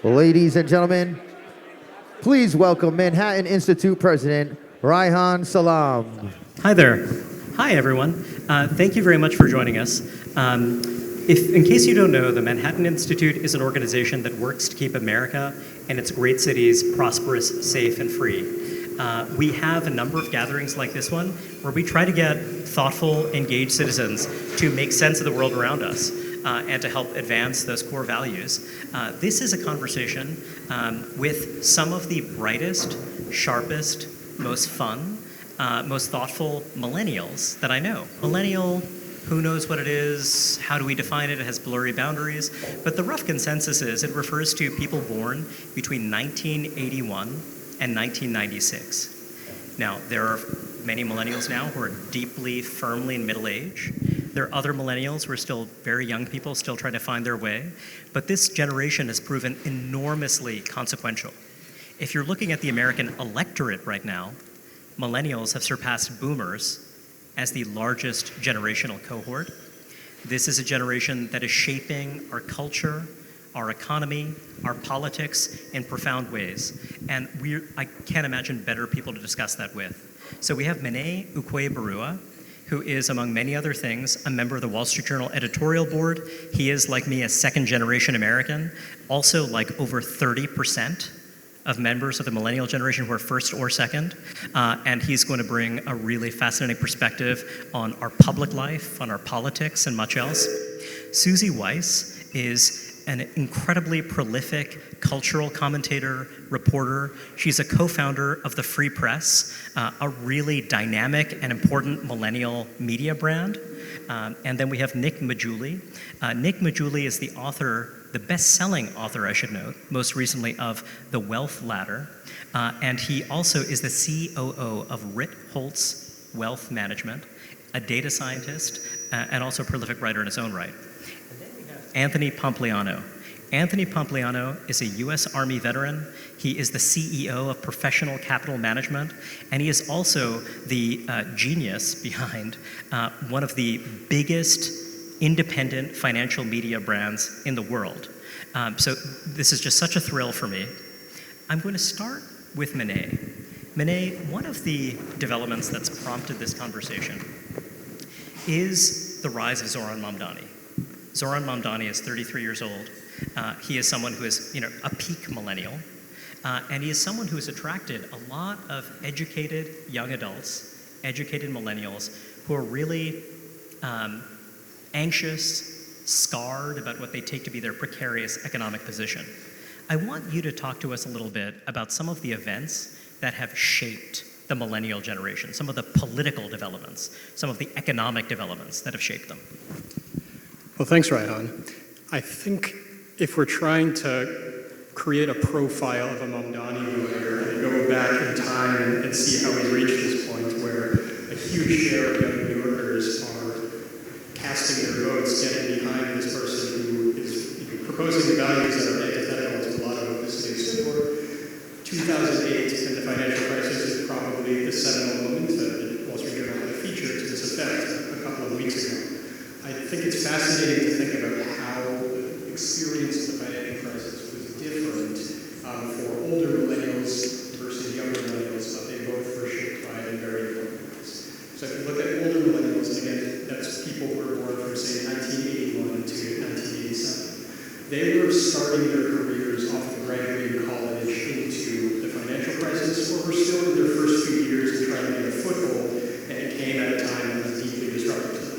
Ladies and gentlemen, please welcome Manhattan Institute President Reihan Salam. Hi there. Hi, everyone. Thank you very much for joining us. In case you don't know, the Manhattan Institute is an organization that works to keep America and its great cities prosperous, safe, and free. We have a number of gatherings like this one where we try to get thoughtful, engaged citizens to make sense of the world around us and to help advance those core values. This is a conversation with some of the brightest, sharpest, most fun, most thoughtful millennials that I know. Millennial, who knows what it is? How do we define it? It has blurry boundaries. But the rough consensus is it refers to people born between 1981 and 1996. Now, there are many millennials now who are deeply, firmly in middle age. There are other millennials who are still very young people, still trying to find their way. But this generation has proven enormously consequential. If you're looking at the American electorate right now, millennials have surpassed boomers as the largest generational cohort. This is a generation that is shaping our culture, our economy, our politics in profound ways. And I can't imagine better people to discuss that with. So we have Mene Ukueberuwa, who is, among many other things, a member of the Wall Street Journal editorial board. He is, like me, a second-generation American, also like over 30% of members of the millennial generation who are first or second. And he's going to bring a really fascinating perspective on our public life, on our politics, and much else. Suzy Weiss is an incredibly prolific cultural commentator, reporter. She's a co-founder of the Free Press, a really dynamic and important millennial media brand. And then we have Nick Maggiulli. Nick Maggiulli is the author, the best-selling author, I should note, most recently of The Wealth Ladder. And he also is the COO of Ritholtz Wealth Management, a data scientist, and also a prolific writer in his own right. Anthony Pompliano. Anthony Pompliano is a U.S. Army veteran. He is the CEO of Professional Capital Management, and he is also the genius behind one of the biggest independent financial media brands in the world. So this is just such a thrill for me. I'm going to start with Mene. Mene, one of the developments that's prompted this conversation is the rise of Zohran Mamdani. Zohran Mamdani is 33 years old. He is someone who is, a peak millennial, and he is someone who has attracted a lot of educated young adults, educated millennials, who are really anxious, scarred about what they take to be their precarious economic position. I want you to talk to us a little bit about some of the events that have shaped the millennial generation, some of the political developments, some of the economic developments that have shaped them. Well, thanks, Reihan. I think if we're trying to create a profile of a Mamdani voter and go back in time and see how we reached this point where a huge share of young New Yorkers are casting their votes, getting behind this person who is proposing the values that are antithetical to a lot of what this city stood for. 2008 and the financial crisis is probably the seminal moment that the Wall Street Journal had a feature to this effect a couple of weeks ago. I think it's fascinating to think about how the experience of the financial crisis was different for older millennials versus younger millennials, but they both were shaped by it in very important ways. So if you look at older millennials, and again, that's people who were born from, say, 1981 to 1987, they were starting their careers often graduating college into the financial crisis, or were still in their first few years and trying to get a foothold, and it came at a time that was deeply disruptive to them.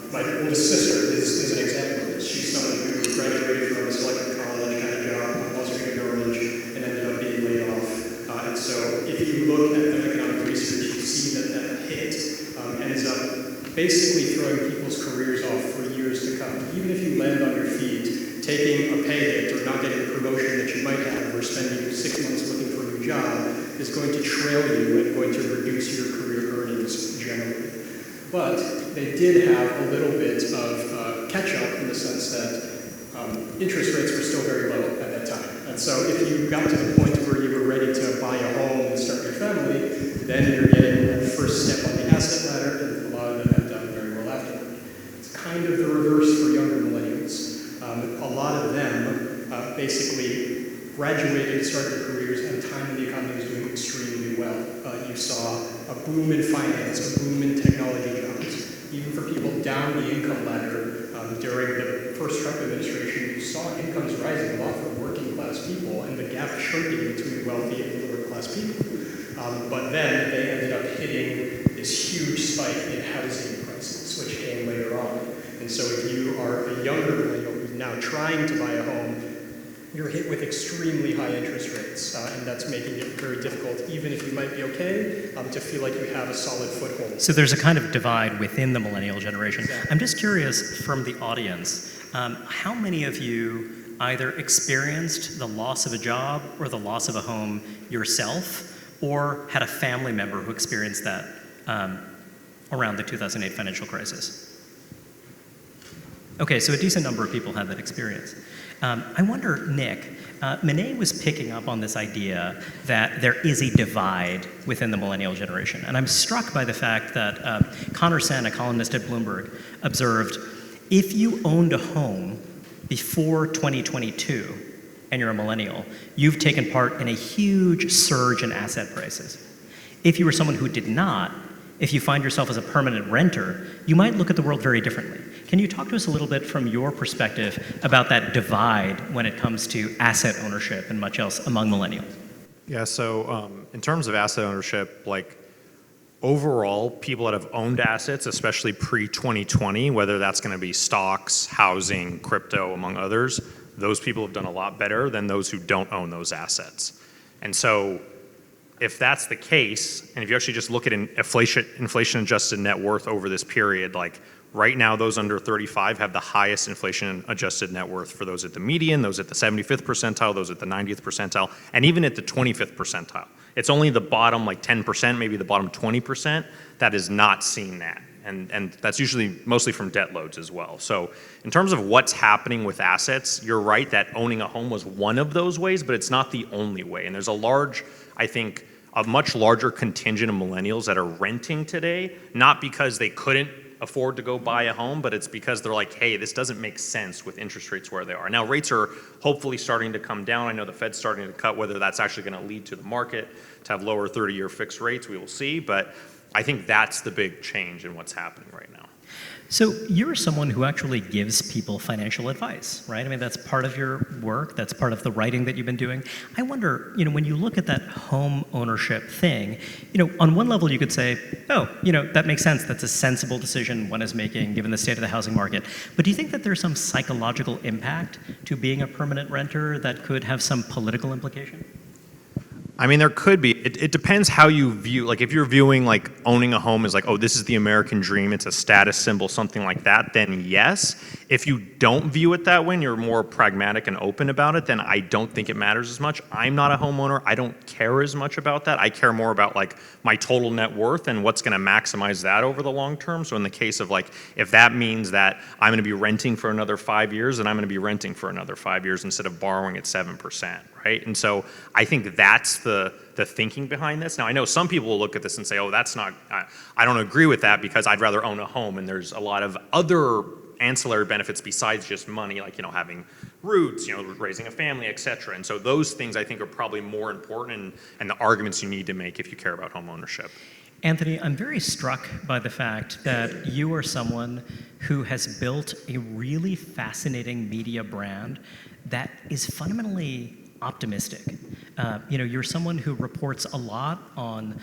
My oldest sister is an example of this. She's someone who graduated from a selected college, had a job on Wall Street Journal, and ended up being laid off. And so if you look at the economic research, you see that hit ends up basically throwing people's careers off for years to come. Even if you land on your feet, taking a pay hit or not getting the promotion that you might have or spending 6 months looking for a new job is going to trail you and going to reduce your career earnings generally. But they did have a little bit of catch-up in the sense that interest rates were still very low at that time. And so if you got to the point where you were ready to buy a home and start your family, then you're getting that first step on the asset ladder, and a lot of them have done very well afterward. It's kind of the reverse for younger millennials. A lot of them basically graduated, started their careers at a time when the economy was doing extremely well. You saw a boom in finance, a boom in technology jobs. Even for people down the income ladder, during the first Trump administration, you saw incomes rising a lot for working class people and the gap shrinking between wealthy and lower class people. But then they ended up hitting this huge spike in housing prices, which came later on. And so if you are a younger millennial who's now trying to buy a home, you're hit with extremely high interest rates, and that's making it very difficult, even if you might be okay, to feel like you have a solid foothold. So there's a kind of divide within the millennial generation. Exactly. I'm just curious from the audience, how many of you either experienced the loss of a job or the loss of a home yourself, or had a family member who experienced that around the 2008 financial crisis? Okay, so a decent number of people had that experience. I wonder, Nick, Mene was picking up on this idea that there is a divide within the millennial generation. And I'm struck by the fact that Connor Sen, a columnist at Bloomberg, observed, if you owned a home before 2022 and you're a millennial, you've taken part in a huge surge in asset prices. If you were someone who did not, if you find yourself as a permanent renter, you might look at the world very differently. Can you talk to us a little bit from your perspective about that divide when it comes to asset ownership and much else among millennials? Yeah, so in terms of asset ownership, like overall, people that have owned assets, especially pre-2020, whether that's going to be stocks, housing, crypto, among others, those people have done a lot better than those who don't own those assets. And so if that's the case, and if you actually just look at an inflation-adjusted net worth over this period, like right now, those under 35 have the highest inflation-adjusted net worth for those at the median, those at the 75th percentile, those at the 90th percentile, and even at the 25th percentile. It's only the bottom like 10%, maybe the bottom 20% that is not seeing that. And that's usually mostly from debt loads as well. So in terms of what's happening with assets, you're right that owning a home was one of those ways, but it's not the only way. And there's a much larger contingent of millennials that are renting today, not because they couldn't afford to go buy a home, but it's because they're like, hey, this doesn't make sense with interest rates where they are. Now, rates are hopefully starting to come down. I know the Fed's starting to cut. Whether that's actually going to lead to the market to have lower 30-year fixed rates, we will see. But I think that's the big change in what's happening right now. So you're someone who actually gives people financial advice, right? I mean, that's part of your work. That's part of the writing that you've been doing. I wonder, when you look at that home ownership thing, on one level you could say, oh, that makes sense. That's a sensible decision one is making given the state of the housing market. But do you think that there's some psychological impact to being a permanent renter that could have some political implication? I mean, there could be. It depends how you view, like if you're viewing like owning a home as like, oh, this is the American dream, it's a status symbol, something like that, then yes. If you don't view it that way and you're more pragmatic and open about it, then I don't think it matters as much. I'm not a homeowner. I don't care as much about that. I care more about like my total net worth and what's going to maximize that over the long term. So in the case of like, if that means that I'm going to be renting for another 5 years, then I'm going to be renting for another 5 years instead of borrowing at 7%, right? And so I think that's the thinking behind this. Now, I know some people will look at this and say, oh, that's not, I don't agree with that because I'd rather own a home, and there's a lot of other ancillary benefits besides just money, like, having roots, raising a family, et cetera. And so those things I think are probably more important and the arguments you need to make if you care about home ownership. Anthony, I'm very struck by the fact that you are someone who has built a really fascinating media brand that is fundamentally optimistic. You're someone who reports a lot on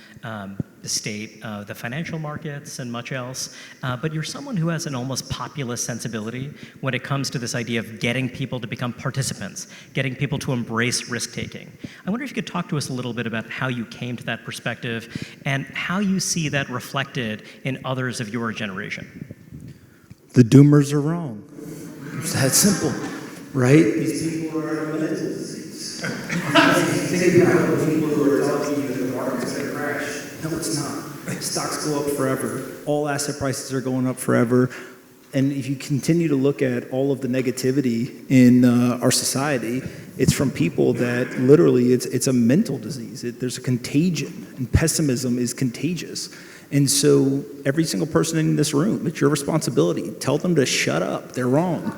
the state of the financial markets and much else, but you're someone who has an almost populist sensibility when it comes to this idea of getting people to become participants, getting people to embrace risk-taking. I wonder if you could talk to us a little bit about how you came to that perspective and how you see that reflected in others of your generation. The doomers are wrong. It's that simple, right? These people are mental disease. Think about the people who are telling you that the market's going to crash. No, it's not. Stocks go up forever. All asset prices are going up forever. And if you continue to look at all of the negativity in our society, it's from people that literally it's a mental disease. There's a contagion, and pessimism is contagious. And so every single person in this room, it's your responsibility. Tell them to shut up. They're wrong,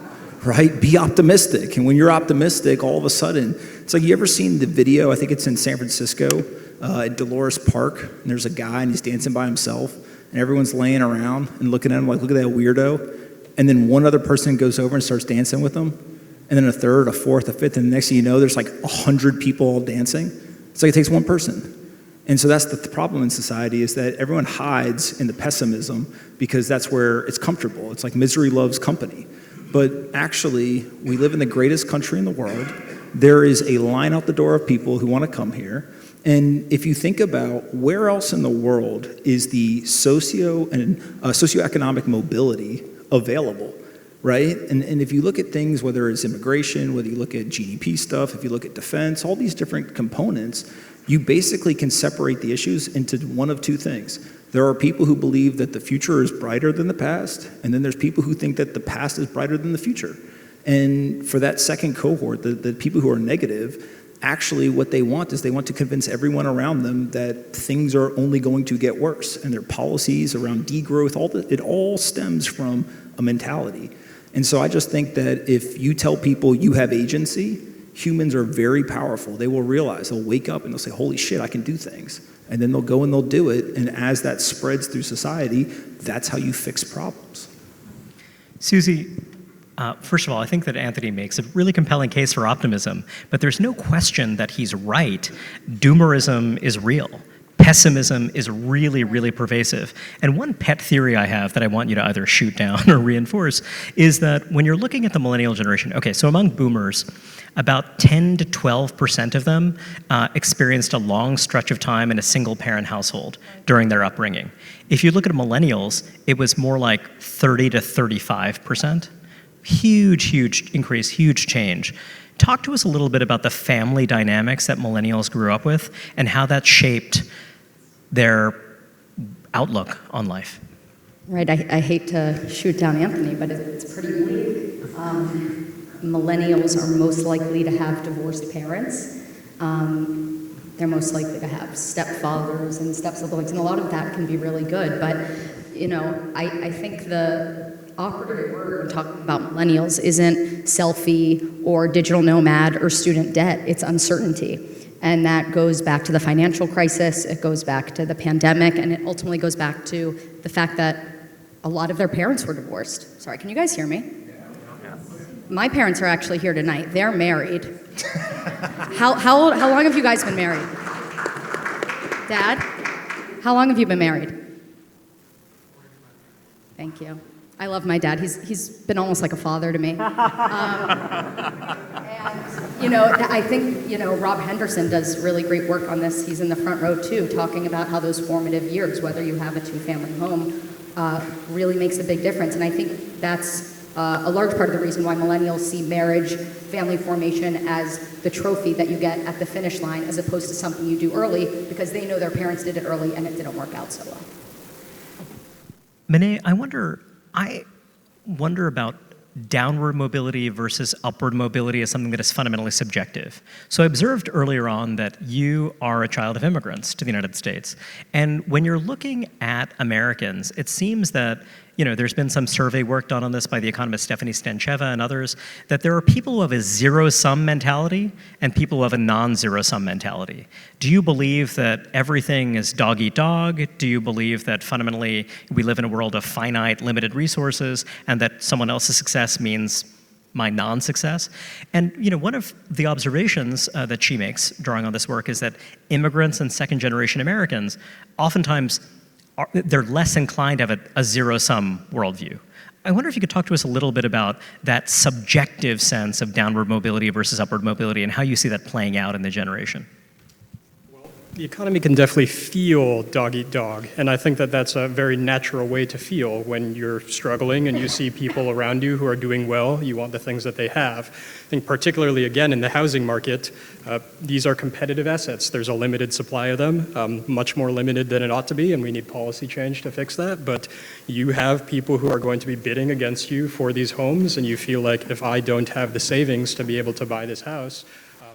right? Be optimistic. And when you're optimistic, all of a sudden, it's like, you ever seen the video? I think it's in San Francisco, at Dolores Park. And there's a guy and he's dancing by himself. And everyone's laying around and looking at him like, look at that weirdo. And then one other person goes over and starts dancing with him. And then a third, a fourth, a fifth. And the next thing you know, there's like 100 people all dancing. It's like it takes one person. And so that's the problem in society, is that everyone hides in the pessimism because that's where it's comfortable. It's like misery loves company. But actually, we live in the greatest country in the world. There is a line out the door of people who want to come here. And if you think about where else in the world is the socioeconomic mobility available, right? And if you look at things, whether it's immigration, whether you look at GDP stuff, if you look at defense, all these different components, you basically can separate the issues into one of two things. There are people who believe that the future is brighter than the past, and then there's people who think that the past is brighter than the future. And for that second cohort, the people who are negative, actually what they want is they want to convince everyone around them that things are only going to get worse, and their policies around degrowth, it all stems from a mentality. And so I just think that if you tell people you have agency, humans are very powerful. They will realize, they'll wake up and they'll say, holy shit, I can do things. And then they'll go and they'll do it. And as that spreads through society, that's how you fix problems. Suzy, first of all, I think that Anthony makes a really compelling case for optimism, but there's no question that he's right. Doomerism is real. Pessimism is really, really pervasive. And one pet theory I have that I want you to either shoot down or reinforce is that when you're looking at the millennial generation, okay, so among boomers, about 10 to 12% of them experienced a long stretch of time in a single-parent household during their upbringing. If you look at millennials, it was more like 30 to 35%. Huge, huge increase, huge change. Talk to us a little bit about the family dynamics that millennials grew up with and how that shaped their outlook on life. Right, I hate to shoot down Anthony, but it's pretty bleak. Millennials are most likely to have divorced parents. They're most likely to have stepfathers and stepsiblings, and a lot of that can be really good. But, you know, I think the operative word when talking about millennials isn't selfie or digital nomad or student debt, it's uncertainty. And that goes back to the financial crisis, it goes back to the pandemic, and it ultimately goes back to the fact that a lot of their parents were divorced. Sorry, can you guys hear me? My parents are actually here tonight. They're married. How long have you guys been married? Dad, how long have you been married? Thank you. I love my dad. He's been almost like a father to me. And, you know, I think, you know, Rob Henderson does really great work on this. He's in the front row, too, talking about how those formative years, whether you have a two-family home, really makes a big difference. And I think that's a large part of the reason why millennials see marriage, family formation as the trophy that you get at the finish line as opposed to something you do early because they know their parents did it early and it didn't work out so well. Mene, I wonder about downward mobility versus upward mobility as something that is fundamentally subjective. So I observed earlier on that you are a child of immigrants to the United States. And when you're looking at Americans, it seems that, you know, there's been some survey work done on this by the economist Stephanie Stancheva and others, that there are people who have a zero-sum mentality and people who have a non-zero-sum mentality. Do you believe that everything is dog-eat-dog? Do you believe that fundamentally we live in a world of finite, limited resources and that someone else's success means my non-success? And, you know, one of the observations that she makes drawing on this work is that immigrants and second-generation Americans oftentimes they're less inclined to have a zero-sum worldview. I wonder if you could talk to us a little bit about that subjective sense of downward mobility versus upward mobility and how you see that playing out in the generation. The economy can definitely feel dog-eat-dog, and I think that that's a very natural way to feel when you're struggling and you see people around you who are doing well. You want the things that they have. I think particularly, again, in the housing market, these are competitive assets. There's a limited supply of them, much more limited than it ought to be, and we need policy change to fix that. But you have people who are going to be bidding against you for these homes, and you feel like if I don't have the savings to be able to buy this house, I'm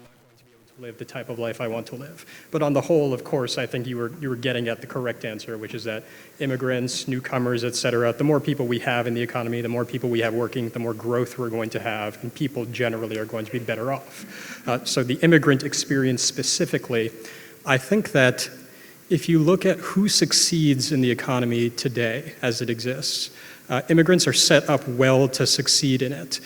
not going to be able to live the type of life I want to live. But on the whole, of course, I think you were getting at the correct answer, which is that immigrants, newcomers, et cetera, the more people we have in the economy, the more people we have working, the more growth we're going to have, and people generally are going to be better off. So the immigrant experience specifically, I think that if you look at who succeeds in the economy today as it exists, immigrants are set up well to succeed in it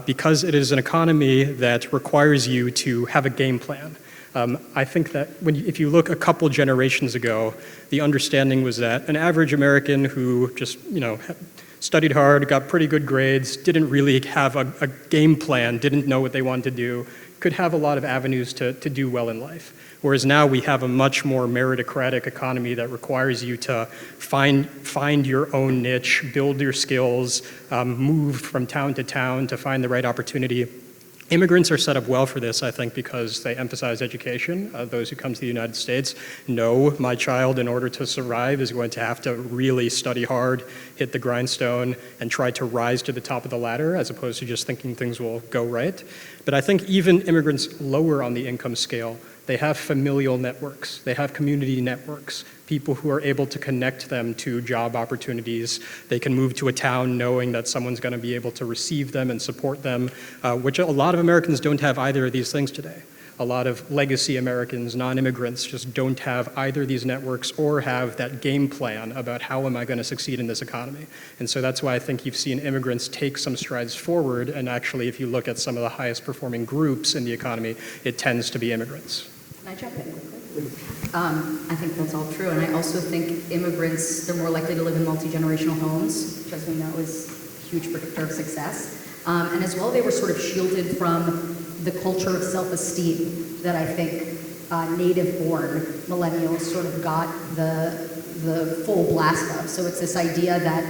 because it is an economy that requires you to have a game plan. I think that if you look a couple generations ago, the understanding was that an average American who just, studied hard, got pretty good grades, didn't really have a game plan, didn't know what they wanted to do, could have a lot of avenues to do well in life. Whereas now we have a much more meritocratic economy that requires you to find your own niche, build your skills, move from town to town to find the right opportunity. Immigrants are set up well for this, I think, because they emphasize education. Those who come to the United States know my child, in order to survive, is going to have to really study hard, hit the grindstone, and try to rise to the top of the ladder, as opposed to just thinking things will go right. But I think even immigrants lower on the income scale, they have familial networks, they have community networks, people who are able to connect them to job opportunities. They can move to a town knowing that someone's going to be able to receive them and support them, which a lot of Americans don't have either of these things today. A lot of legacy Americans, non-immigrants, just don't have either of these networks or have that game plan about how am I going to succeed in this economy. And so that's why I think you've seen immigrants take some strides forward, and actually if you look at some of the highest performing groups in the economy, it tends to be immigrants. Can I jump in quickly? I think that's all true, and I also think immigrants, they're more likely to live in multi-generational homes, which as we know is a huge predictor of success. And as well, they were sort of shielded from the culture of self-esteem that I think native-born millennials sort of got the full blast of. So it's this idea that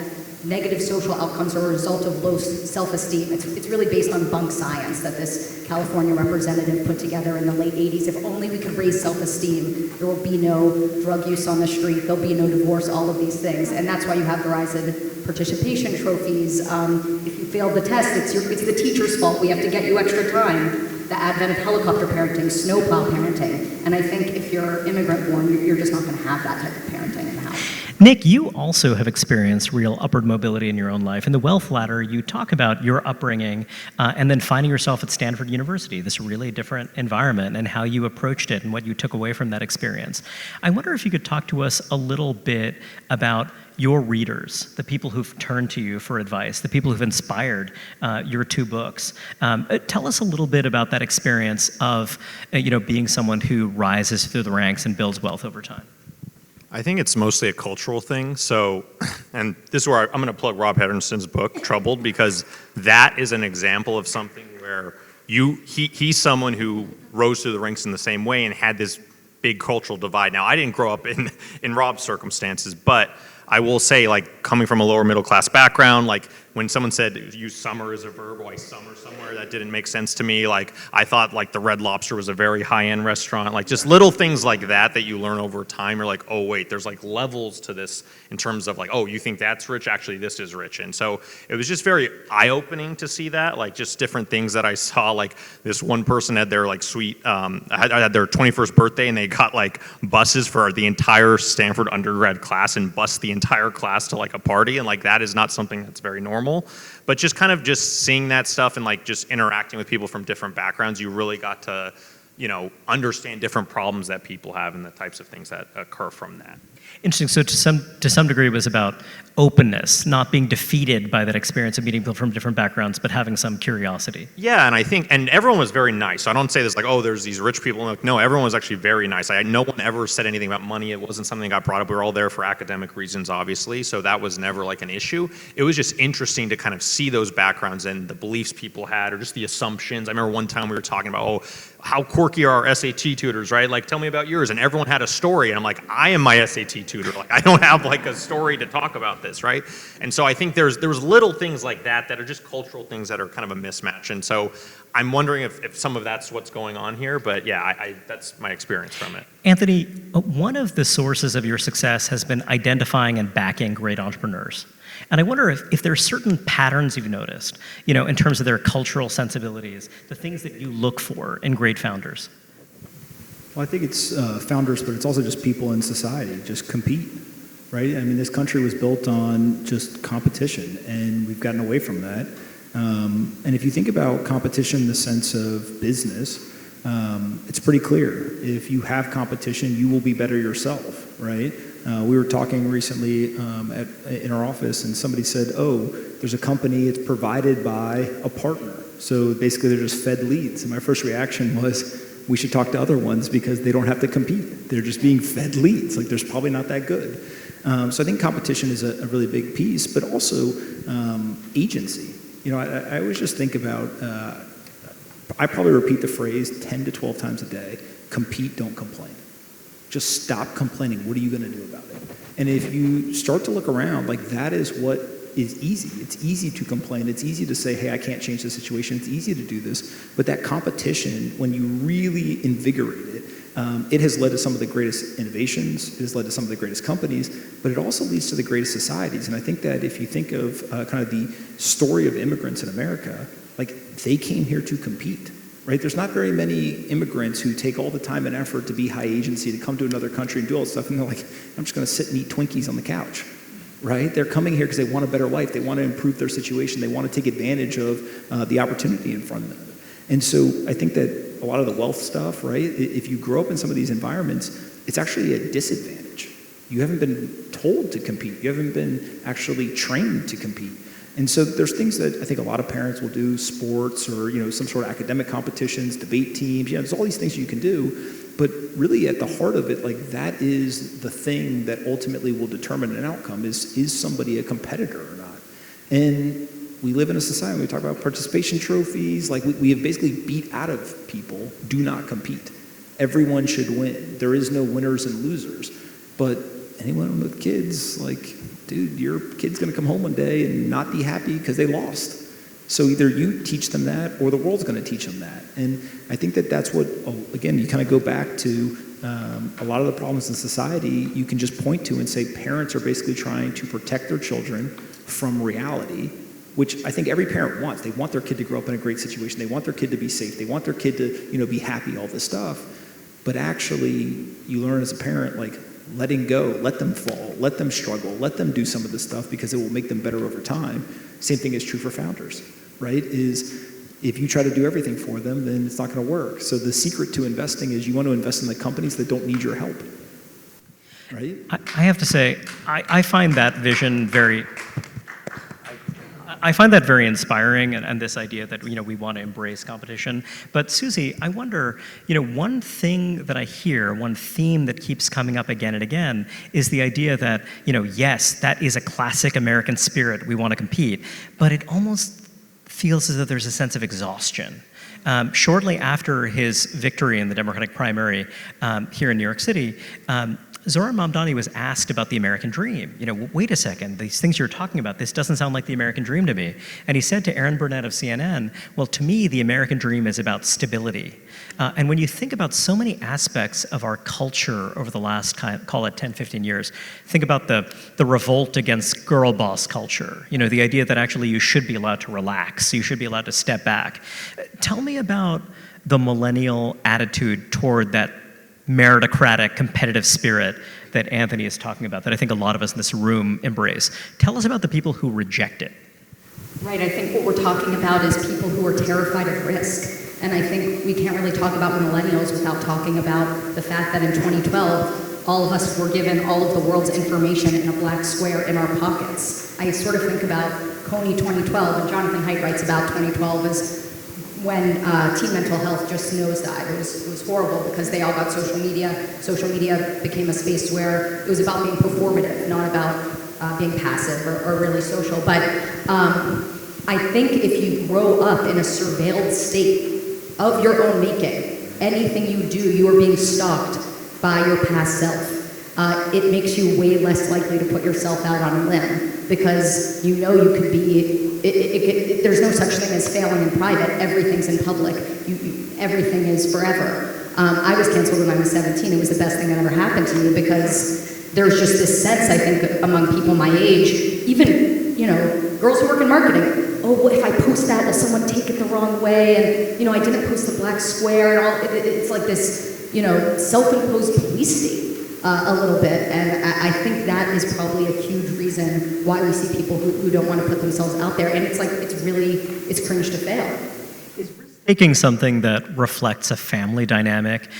negative social outcomes are a result of low self-esteem. It's really based on bunk science that this California representative put together in the late 80s. If only we could raise self-esteem, there will be no drug use on the street, there'll be no divorce, all of these things. And that's why you have the rise of participation trophies. If you fail the test, it's the teacher's fault. We have to get you extra time. The advent of helicopter parenting, snowplow parenting. And I think if you're immigrant born, you're just not going to have that type of parenting in the house. Nick, you also have experienced real upward mobility in your own life. In the Wealth Ladder, you talk about your upbringing and then finding yourself at Stanford University, this really different environment, and how you approached it and what you took away from that experience. I wonder if you could talk to us a little bit about your readers, the people who've turned to you for advice, the people who've inspired your two books. Tell us a little bit about that experience of being someone who rises through the ranks and builds wealth over time. I think it's mostly a cultural thing. So, and this is where I'm going to plug Rob Henderson's book, Troubled, because that is an example of something where he's someone who rose through the ranks in the same way and had this big cultural divide. Now, I didn't grow up in Rob's circumstances, but I will say, like, coming from a lower middle class background, like when someone said use summer as a verb, why summer somewhere, that didn't make sense to me. Like, I thought like the Red Lobster was a very high-end restaurant. Like, just little things like that you learn over time. You're like, oh wait, there's like levels to this in terms of like, oh, you think that's rich, actually this is rich. And so it was just very eye-opening to see that, like just different things that I saw. Like this one person had their like sweet, had their 21st birthday, and they got like buses for the entire Stanford undergrad class and bussed the entire class to like a party. And like that is not something that's very normal. But just kind of just seeing that stuff and like just interacting with people from different backgrounds, you really got to, understand different problems that people have and the types of things that occur from that. Interesting. So to some degree, it was about openness, not being defeated by that experience of meeting people from different backgrounds, but having some curiosity. Yeah, and I think, and everyone was very nice. So I don't say this like, oh, there's these rich people. Like, no, everyone was actually very nice. No one ever said anything about money. It wasn't something that got brought up. We were all there for academic reasons, obviously. So that was never like an issue. It was just interesting to kind of see those backgrounds and the beliefs people had, or just the assumptions. I remember one time we were talking about, oh, how quirky are our SAT tutors, right? Like, tell me about yours. And everyone had a story. And I'm like, I am my SAT tutor. Like, I don't have like a story to talk about this, right? And so I think there was little things like that are just cultural things that are kind of a mismatch. And so I'm wondering if some of that's what's going on here. But yeah, that's my experience from it. Anthony, one of the sources of your success has been identifying and backing great entrepreneurs. And I wonder if there are certain patterns you've noticed, in terms of their cultural sensibilities, the things that you look for in great founders. Well, I think it's founders, but it's also just people in society. Just compete, right? I mean, this country was built on just competition, and we've gotten away from that. And if you think about competition in the sense of business, it's pretty clear. If you have competition, you will be better yourself, right? We were talking recently in our office, and somebody said, oh, there's a company, it's provided by a partner. So basically, they're just fed leads. And my first reaction was, we should talk to other ones because they don't have to compete. They're just being fed leads. Like, there's probably not that good. So I think competition is a really big piece, but also agency. You know, I always just think about, I probably repeat the phrase 10 to 12 times a day: compete, don't complain. Just stop complaining. What are you going to do about it? And if you start to look around, like, that is what is easy. It's easy to complain. It's easy to say, hey, I can't change the situation. It's easy to do this. But that competition, when you really invigorate it, it has led to some of the greatest innovations. It has led to some of the greatest companies, but it also leads to the greatest societies. And I think that if you think of kind of the story of immigrants in America, like, they came here to compete, right? There's not very many immigrants who take all the time and effort to be high agency, to come to another country and do all this stuff, and they're like, I'm just going to sit and eat Twinkies on the couch, right? They're coming here because they want a better life. They want to improve their situation. They want to take advantage of the opportunity in front of them. And so I think that a lot of the wealth stuff, right? If you grow up in some of these environments, it's actually a disadvantage. You haven't been told to compete. You haven't been actually trained to compete. And so there's things that I think a lot of parents will do, sports or, you know, some sort of academic competitions, debate teams, you know, there's all these things you can do, but really at the heart of it, like, that is the thing that ultimately will determine an outcome. Is somebody a competitor or not? And we live in a society, we talk about participation trophies, like, we have basically beat out of people, do not compete. Everyone should win. There is no winners and losers. But anyone with kids, like, dude, your kid's gonna come home one day and not be happy because they lost. So either you teach them that or the world's gonna teach them that. And I think that that's what, again, you kind of go back to a lot of the problems in society you can just point to and say parents are basically trying to protect their children from reality, which I think every parent wants. They want their kid to grow up in a great situation. They want their kid to be safe. They want their kid to, you know, be happy, all this stuff. But actually, you learn as a parent, like, letting go, let them fall, let them struggle, let them do some of this stuff because it will make them better over time. Same thing is true for founders, right? Is if you try to do everything for them, then it's not going to work. So the secret to investing is you want to invest in the companies that don't need your help, right? I have to say, I find that vision very... I find that very inspiring, and this idea that, you know, we want to embrace competition. But Suzy, I wonder, you know, one thing that I hear, one theme that keeps coming up again and again is the idea that, you know, yes, that is a classic American spirit. We want to compete, but it almost feels as though there's a sense of exhaustion. Shortly after his victory in the Democratic primary here in New York City, Zohran Mamdani was asked about the American dream. You know, wait a second, these things you're talking about, this doesn't sound like the American dream to me. And he said to Aaron Burnett of CNN, well, to me, the American dream is about stability. And when you think about so many aspects of our culture over the last, call it 10, 15 years, think about the revolt against girl boss culture, you know, the idea that actually you should be allowed to relax, you should be allowed to step back. Tell me about the millennial attitude toward that meritocratic, competitive spirit that Anthony is talking about, that I think a lot of us in this room embrace. Tell us about the people who reject it. Right, I think what we're talking about is people who are terrified of risk. And I think we can't really talk about millennials without talking about the fact that in 2012, all of us were given all of the world's information in a black square in our pockets. I sort of think about Coney 2012, and Jonathan Haidt writes about 2012 as when teen mental health just nosedived. It was horrible because they all got social media. Social media became a space where it was about being performative, not about being passive or really social. But I think if you grow up in a surveilled state of your own making, anything you do, you are being stalked by your past self. It makes you way less likely to put yourself out on a limb because you know you could be. There's no such thing as failing in private. Everything's in public. Everything is forever. I was canceled when I was 17. It was the best thing that ever happened to me because there's just this sense, I think, among people my age, even, you know, girls who work in marketing. Oh, well, if I post that, will someone take it the wrong way? And, you know, I didn't post the black square and all. It's like this self-imposed police state a little bit. And I think that is probably a huge reason why we see people who don't want to put themselves out there. And it's like, it's cringe to fail. Taking something that reflects a family dynamic.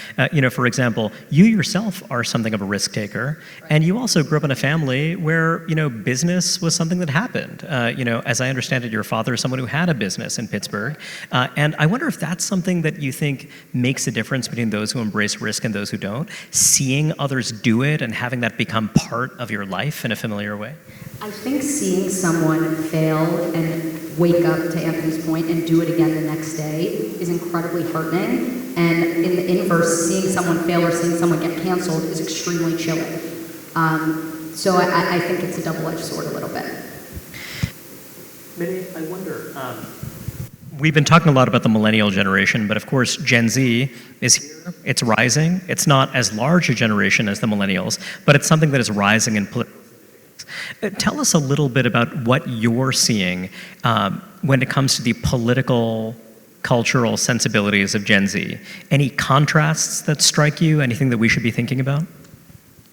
For example, you yourself are something of a risk taker, and you also grew up in a family where, business was something that happened. As I understand it, your father is someone who had a business in Pittsburgh, and I wonder if that's something that you think makes a difference between those who embrace risk and those who don't, seeing others do it and having that become part of your life in a familiar way? I think seeing someone fail and wake up, to Anthony's point, and do it again the next day is incredibly heartening. And in the inverse, seeing someone fail or seeing someone get canceled is extremely chilling. So I think it's a double-edged sword a little bit. Mene, I wonder, we've been talking a lot about the millennial generation, but of course Gen Z is here, it's rising. It's not as large a generation as the millennials, but it's something that is rising in political. Tell us a little bit about what you're seeing when it comes to the political, cultural sensibilities of Gen Z. Any contrasts that strike you? Anything that we should be thinking about?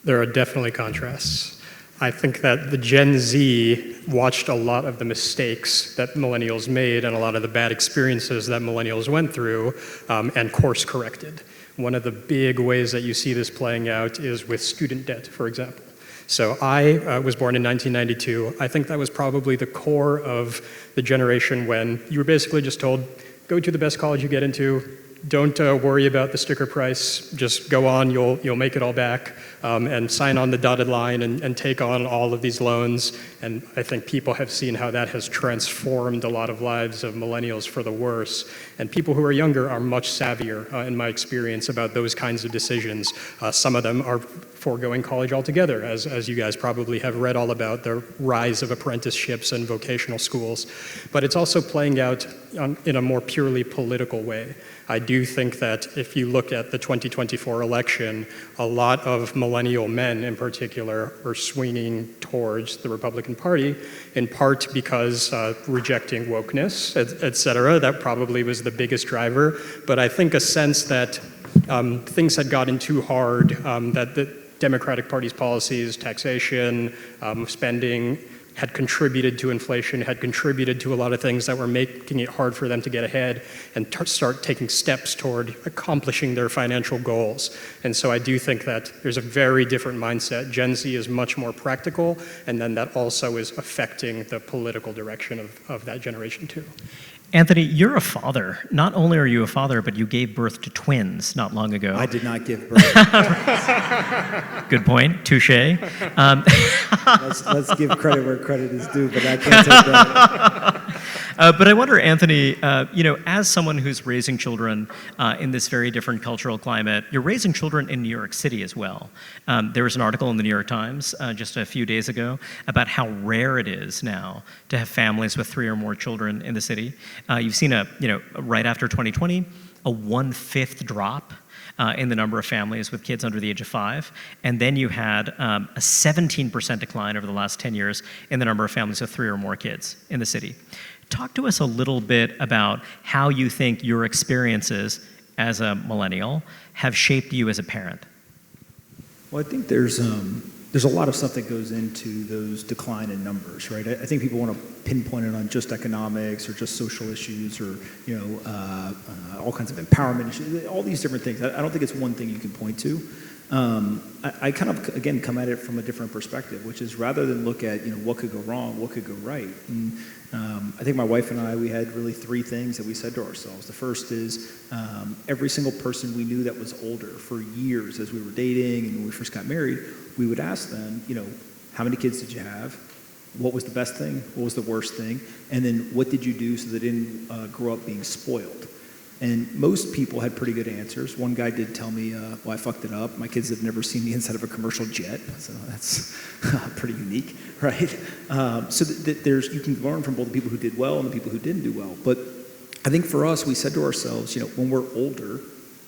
There are definitely contrasts. I think that the Gen Z watched a lot of the mistakes that millennials made and a lot of the bad experiences that millennials went through and course corrected. One of the big ways that you see this playing out is with student debt, for example. So I was born in 1992. I think that was probably the core of the generation when you were basically just told, go to the best college you get into, don't worry about the sticker price, just go on, you'll make it all back, and sign on the dotted line and take on all of these loans. And I think people have seen how that has transformed a lot of lives of millennials for the worse. And people who are younger are much savvier, in my experience, about those kinds of decisions. Some of them are foregoing college altogether, as you guys probably have read all about the rise of apprenticeships and vocational schools. But it's also playing out in a more purely political way. I do think that if you look at the 2024 election, a lot of millennial men in particular are swinging towards the Republican Party, in part because rejecting wokeness, et cetera. That probably was the biggest driver. But I think a sense that things had gotten too hard, that the Democratic Party's policies, taxation, spending, had contributed to inflation, had contributed to a lot of things that were making it hard for them to get ahead and start taking steps toward accomplishing their financial goals. And so I do think that there's a very different mindset. Gen Z is much more practical, and then that also is affecting the political direction of that generation too. Anthony, you're a father. Not only are you a father, but you gave birth to twins not long ago. I did not give birth. Good point. Touche. Let's give credit where credit is due, but I can't take that. But I wonder, Anthony, as someone who's raising children in this very different cultural climate, you're raising children in New York City as well. There was an article in the New York Times just a few days ago about how rare it is now to have families with 3 or more children in the city. You've seen right after 2020, a 1/5 drop in the number of families with kids under the age of 5. And then you had a 17% decline over the last 10 years in the number of families with 3 or more kids in the city. Talk to us a little bit about how you think your experiences as a millennial have shaped you as a parent. Well, I think there's a lot of stuff that goes into those decline in numbers, right? I think people want to pinpoint it on just economics or just social issues or, all kinds of empowerment issues, all these different things. I don't think it's one thing you can point to. I kind of, again, come at it from a different perspective, which is rather than look at, what could go wrong, what could go right. And I think my wife and I, we had really 3 things that we said to ourselves. The first is every single person we knew that was older for years as we were dating and when we first got married, we would ask them, how many kids did you have? What was the best thing? What was the worst thing? And then what did you do so they didn't grow up being spoiled? And most people had pretty good answers. One guy did tell me, well, I fucked it up. My kids have never seen the inside of a commercial jet, so that's pretty unique, right? So you can learn from both the people who did well and the people who didn't do well. But I think for us, we said to ourselves, when we're older,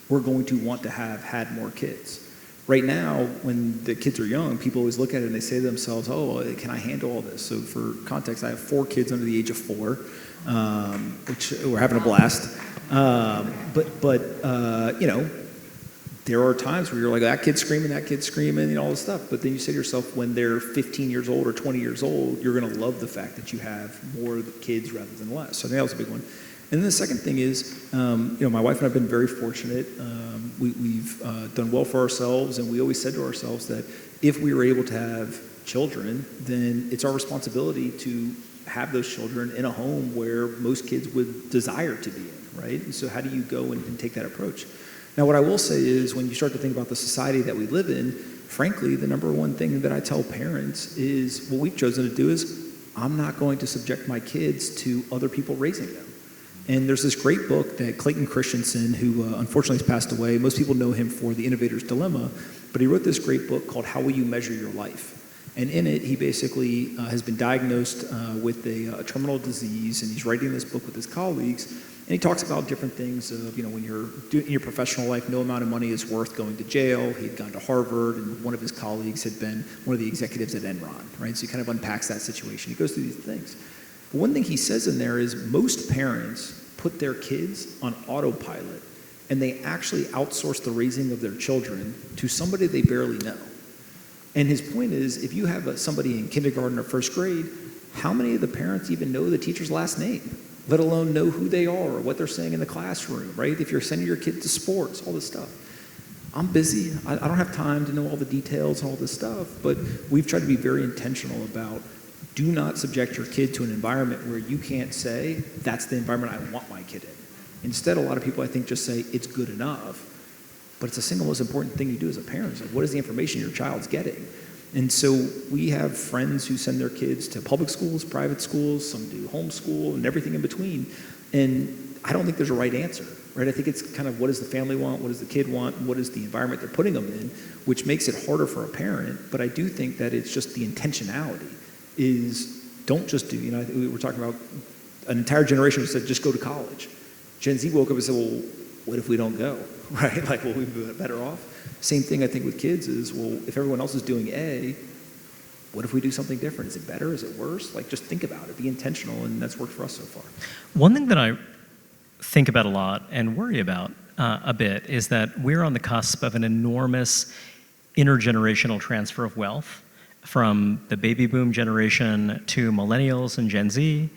we're going to want to have had more kids. Right now, when the kids are young, people always look at it and they say to themselves, oh, can I handle all this? So for context, I have 4 kids under the age of 4, which we're having a blast. But there are times where you're like, that kid's screaming, all this stuff. But then you say to yourself, when they're 15 years old or 20 years old, you're going to love the fact that you have more kids rather than less. So I think that was a big one. And then the second thing is, my wife and I have been very fortunate. We've done well for ourselves, and we always said to ourselves that if we were able to have children, then it's our responsibility to have those children in a home where most kids would desire to be in, right? And so how do you go and take that approach? Now, what I will say is when you start to think about the society that we live in, frankly, the number one thing that I tell parents is what we've chosen to do is I'm not going to subject my kids to other people raising them. And there's this great book that Clayton Christensen, who unfortunately has passed away, most people know him for The Innovator's Dilemma, but he wrote this great book called How Will You Measure Your Life? And in it, he basically has been diagnosed with a terminal disease, and he's writing this book with his colleagues. And he talks about different things of, when you're in your professional life, no amount of money is worth going to jail. He'd gone to Harvard, and one of his colleagues had been one of the executives at Enron, right? So he kind of unpacks that situation. He goes through these things. But one thing he says in there is most parents put their kids on autopilot, and they actually outsource the raising of their children to somebody they barely know. And his point is, if you have somebody in kindergarten or first grade, how many of the parents even know the teacher's last name, let alone know who they are or what they're saying in the classroom, right? If you're sending your kid to sports, all this stuff. I'm busy. I don't have time to know all the details and all this stuff, but we've tried to be very intentional about do not subject your kid to an environment where you can't say, that's the environment I want my kid in. Instead, a lot of people, I think, just say, it's good enough. But it's the single most important thing you do as a parent. Is like, what is the information your child's getting? And so we have friends who send their kids to public schools, private schools, some do homeschool, and everything in between. And I don't think there's a right answer, right? I think it's kind of what does the family want, what does the kid want, and what is the environment they're putting them in, which makes it harder for a parent. But I do think that it's just the intentionality is don't just do, we were talking about an entire generation who said just go to college. Gen Z woke up and said, well, what if we don't go, right? Like, will we be better off? Same thing I think with kids is, well, if everyone else is doing A, what if we do something different? Is it better? Is it worse? Like, just think about it. Be intentional, and that's worked for us so far. One thing that I think about a lot and worry about a bit is that we're on the cusp of an enormous intergenerational transfer of wealth from the baby boom generation to millennials and Gen Z,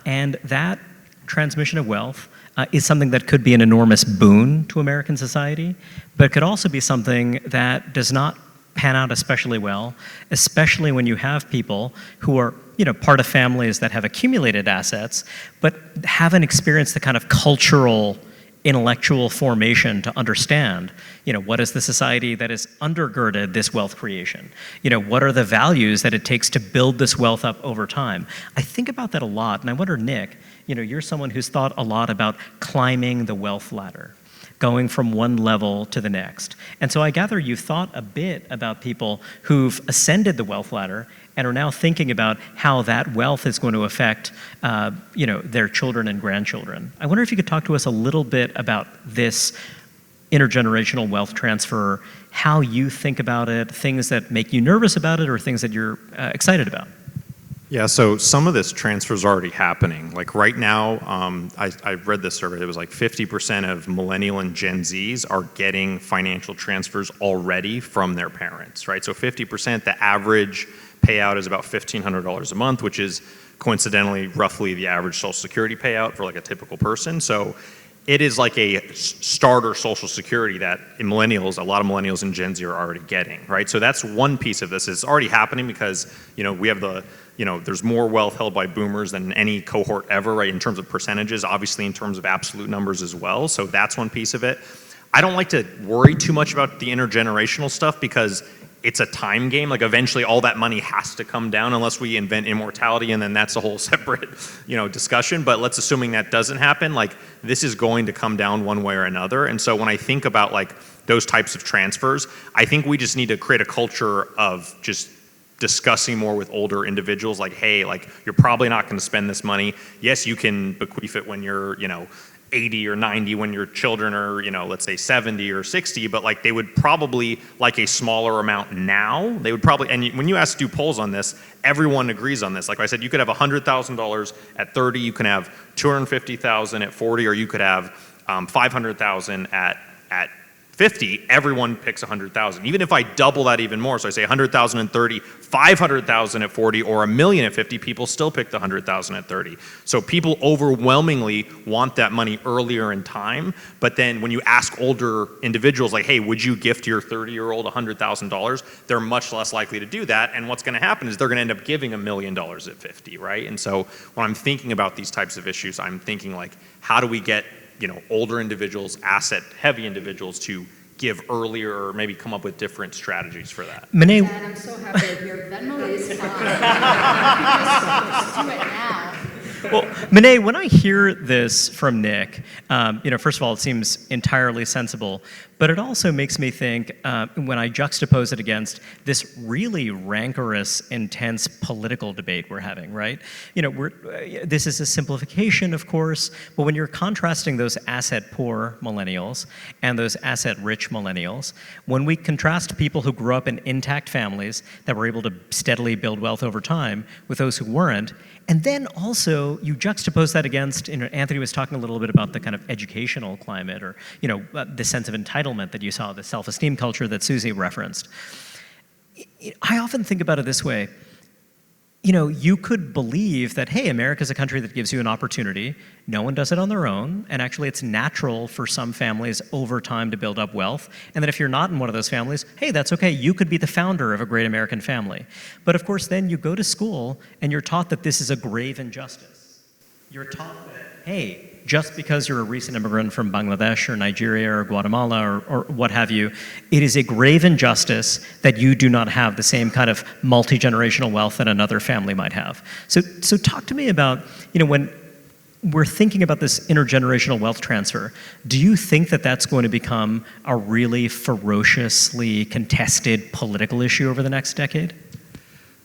and that transmission of wealth is something that could be an enormous boon to American society, but it could also be something that does not pan out especially well, especially when you have people who are, part of families that have accumulated assets, but haven't experienced the kind of cultural, intellectual formation to understand, what is the society that has undergirded this wealth creation? What are the values that it takes to build this wealth up over time? I think about that a lot, and I wonder, Nick, you're someone who's thought a lot about climbing the wealth ladder, going from one level to the next. And so I gather you've thought a bit about people who've ascended the wealth ladder and are now thinking about how that wealth is going to affect, their children and grandchildren. I wonder if you could talk to us a little bit about this intergenerational wealth transfer, how you think about it, things that make you nervous about it, or things that you're excited about. Yeah, so some of this transfer is already happening. Like right now, I read this survey, it was like 50% of millennial and Gen Zs are getting financial transfers already from their parents, right? So 50%, the average payout is about $1,500 a month, which is coincidentally roughly the average Social Security payout for like a typical person. So it is like a starter Social Security that a lot of millennials and Gen Z are already getting, right? So that's one piece of this. It's already happening because, we have there's more wealth held by boomers than any cohort ever, right, in terms of percentages, obviously in terms of absolute numbers as well. So that's one piece of it. I don't like to worry too much about the intergenerational stuff because it's a time game. Like eventually all that money has to come down unless we invent immortality, and then that's a whole separate, discussion. But let's assuming that doesn't happen, like this is going to come down one way or another. And so when I think about like those types of transfers, I think we just need to create a culture of just discussing more with older individuals, like, hey, like you're probably not going to spend this money. Yes, you can bequeath it when you're, 80 or 90, when your children are, let's say 70 or 60, but like they would probably like a smaller amount now. They would probably, and when you do polls on this, everyone agrees on this. Like I said, you could have $100,000 at 30, you can have $250,000 at 40, or you could have $500,000 at 50, everyone picks 100,000. Even if I double that even more, so I say 100,000 at 30, 500,000 at 40, or 1,000,000 at 50, people still pick the 100,000 at 30. So people overwhelmingly want that money earlier in time, but then when you ask older individuals like, hey, would you gift your 30-year-old $100,000? They're much less likely to do that, and what's gonna happen is they're gonna end up giving $1 million at 50, right? And so when I'm thinking about these types of issues, I'm thinking like, how do we get older individuals, asset-heavy individuals to give earlier or maybe come up with different strategies for that? Mene, And I'm so happy to hear Venmo is fine. Just do it now. well, Mene, when I hear this from Nick, first of all, it seems entirely sensible, but it also makes me think, when I juxtapose it against this really rancorous, intense political debate we're having, right? This is a simplification, of course, but when you're contrasting those asset-poor millennials and those asset-rich millennials, when we contrast people who grew up in intact families that were able to steadily build wealth over time with those who weren't, and then also you juxtapose that against, Anthony was talking a little bit about the kind of educational climate or, the sense of entitlement that you saw, the self-esteem culture that Suzy referenced. I often think about it this way. You could believe that, hey, America's a country that gives you an opportunity. No one does it on their own. And actually, it's natural for some families over time to build up wealth. And that if you're not in one of those families, hey, that's okay. You could be the founder of a great American family. But of course, then you go to school and you're taught that this is a grave injustice. You're taught that, hey, just because you're a recent immigrant from Bangladesh or Nigeria or Guatemala or what have you, it is a grave injustice that you do not have the same kind of multi-generational wealth that another family might have. So talk to me about, when we're thinking about this intergenerational wealth transfer, do you think that that's going to become a really ferociously contested political issue over the next decade?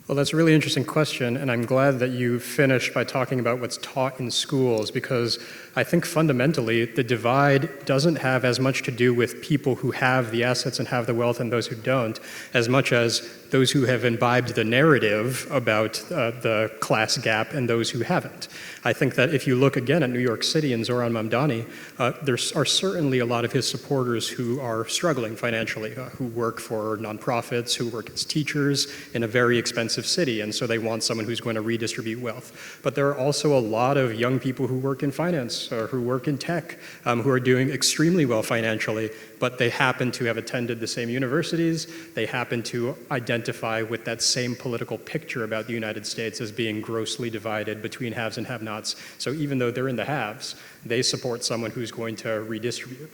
Well, that's a really interesting question, and I'm glad that you finished by talking about what's taught in schools, because I think fundamentally the divide doesn't have as much to do with people who have the assets and have the wealth and those who don't, as much as those who have imbibed the narrative about the class gap and those who haven't. I think that if you look again at New York City and Zohran Mamdani, there are certainly a lot of his supporters who are struggling financially, who work for nonprofits, who work as teachers in a very expensive city, and so they want someone who's going to redistribute wealth. But there are also a lot of young people who work in finance or who work in tech, who are doing extremely well financially, but they happen to have attended the same universities, they happen to identify with that same political picture about the United States as being grossly divided between haves and have-nots. So even though they're in the haves, they support someone who's going to redistribute.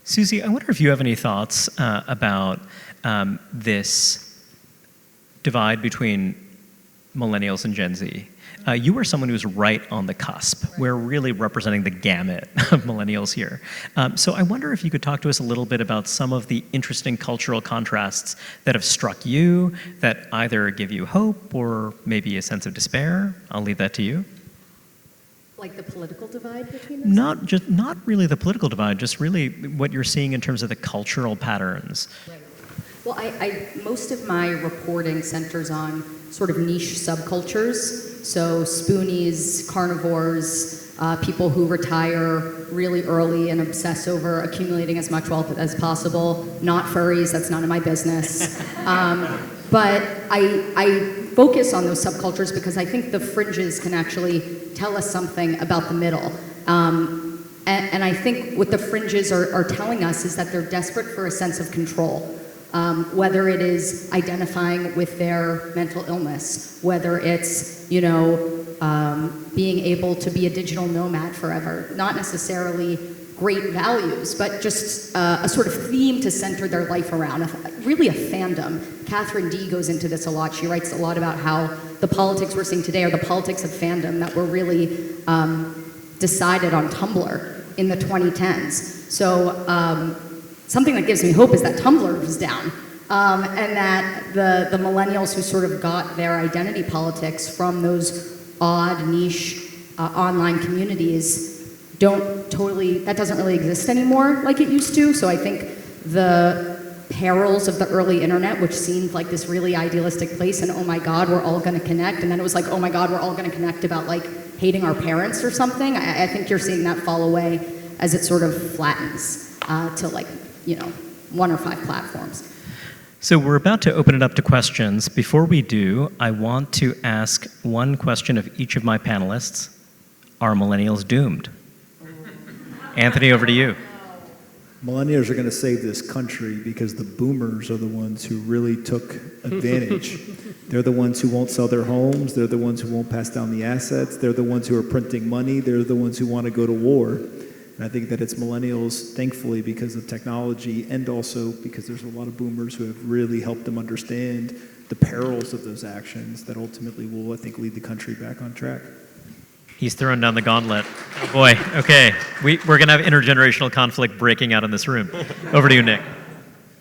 Suzy, I wonder if you have any thoughts about this divide between millennials and Gen Z. You are someone who's right on the cusp. We're really representing the gamut of millennials here. So I wonder if you could talk to us a little bit about some of the interesting cultural contrasts that have struck you, that either give you hope or maybe a sense of despair. I'll leave that to you. Like the political divide between them? Not really the political divide, just really what you're seeing in terms of the cultural patterns. Right. Well, most of my reporting centers on sort of niche subcultures. So spoonies, carnivores, people who retire really early and obsess over accumulating as much wealth as possible. Not furries, that's none of my business. But I focus on those subcultures because I think the fringes can actually tell us something about the middle. And I think what the fringes are telling us is that they're desperate for a sense of control. Whether it is identifying with their mental illness, whether it's, being able to be a digital nomad forever, not necessarily great values, but just a sort of theme to center their life around, really a fandom. Catherine D goes into this a lot. She writes a lot about how the politics we're seeing today are the politics of fandom that were really decided on Tumblr in the 2010s. So something that gives me hope is that Tumblr was down, and that the millennials who sort of got their identity politics from those odd niche online communities that doesn't really exist anymore like it used to. So I think the perils of the early internet, which seemed like this really idealistic place, and oh my God, we're all going to connect, and then it was like, oh my God, we're all going to connect about like hating our parents or something. I think you're seeing that fall away as it sort of flattens to like, 1 or 5 platforms. So we're about to open it up to questions. Before we do, I want to ask one question of each of my panelists. Are millennials doomed? Anthony, over to you. Millennials are going to save this country because the boomers are the ones who really took advantage. They're the ones who won't sell their homes. They're the ones who won't pass down the assets. They're the ones who are printing money. They're the ones who want to go to war. And I think that it's millennials, thankfully, because of technology and also because there's a lot of boomers who have really helped them understand the perils of those actions that ultimately will, I think, lead the country back on track. He's throwing down the gauntlet. Oh boy, okay. We're going to have intergenerational conflict breaking out in this room. Over to you, Nick.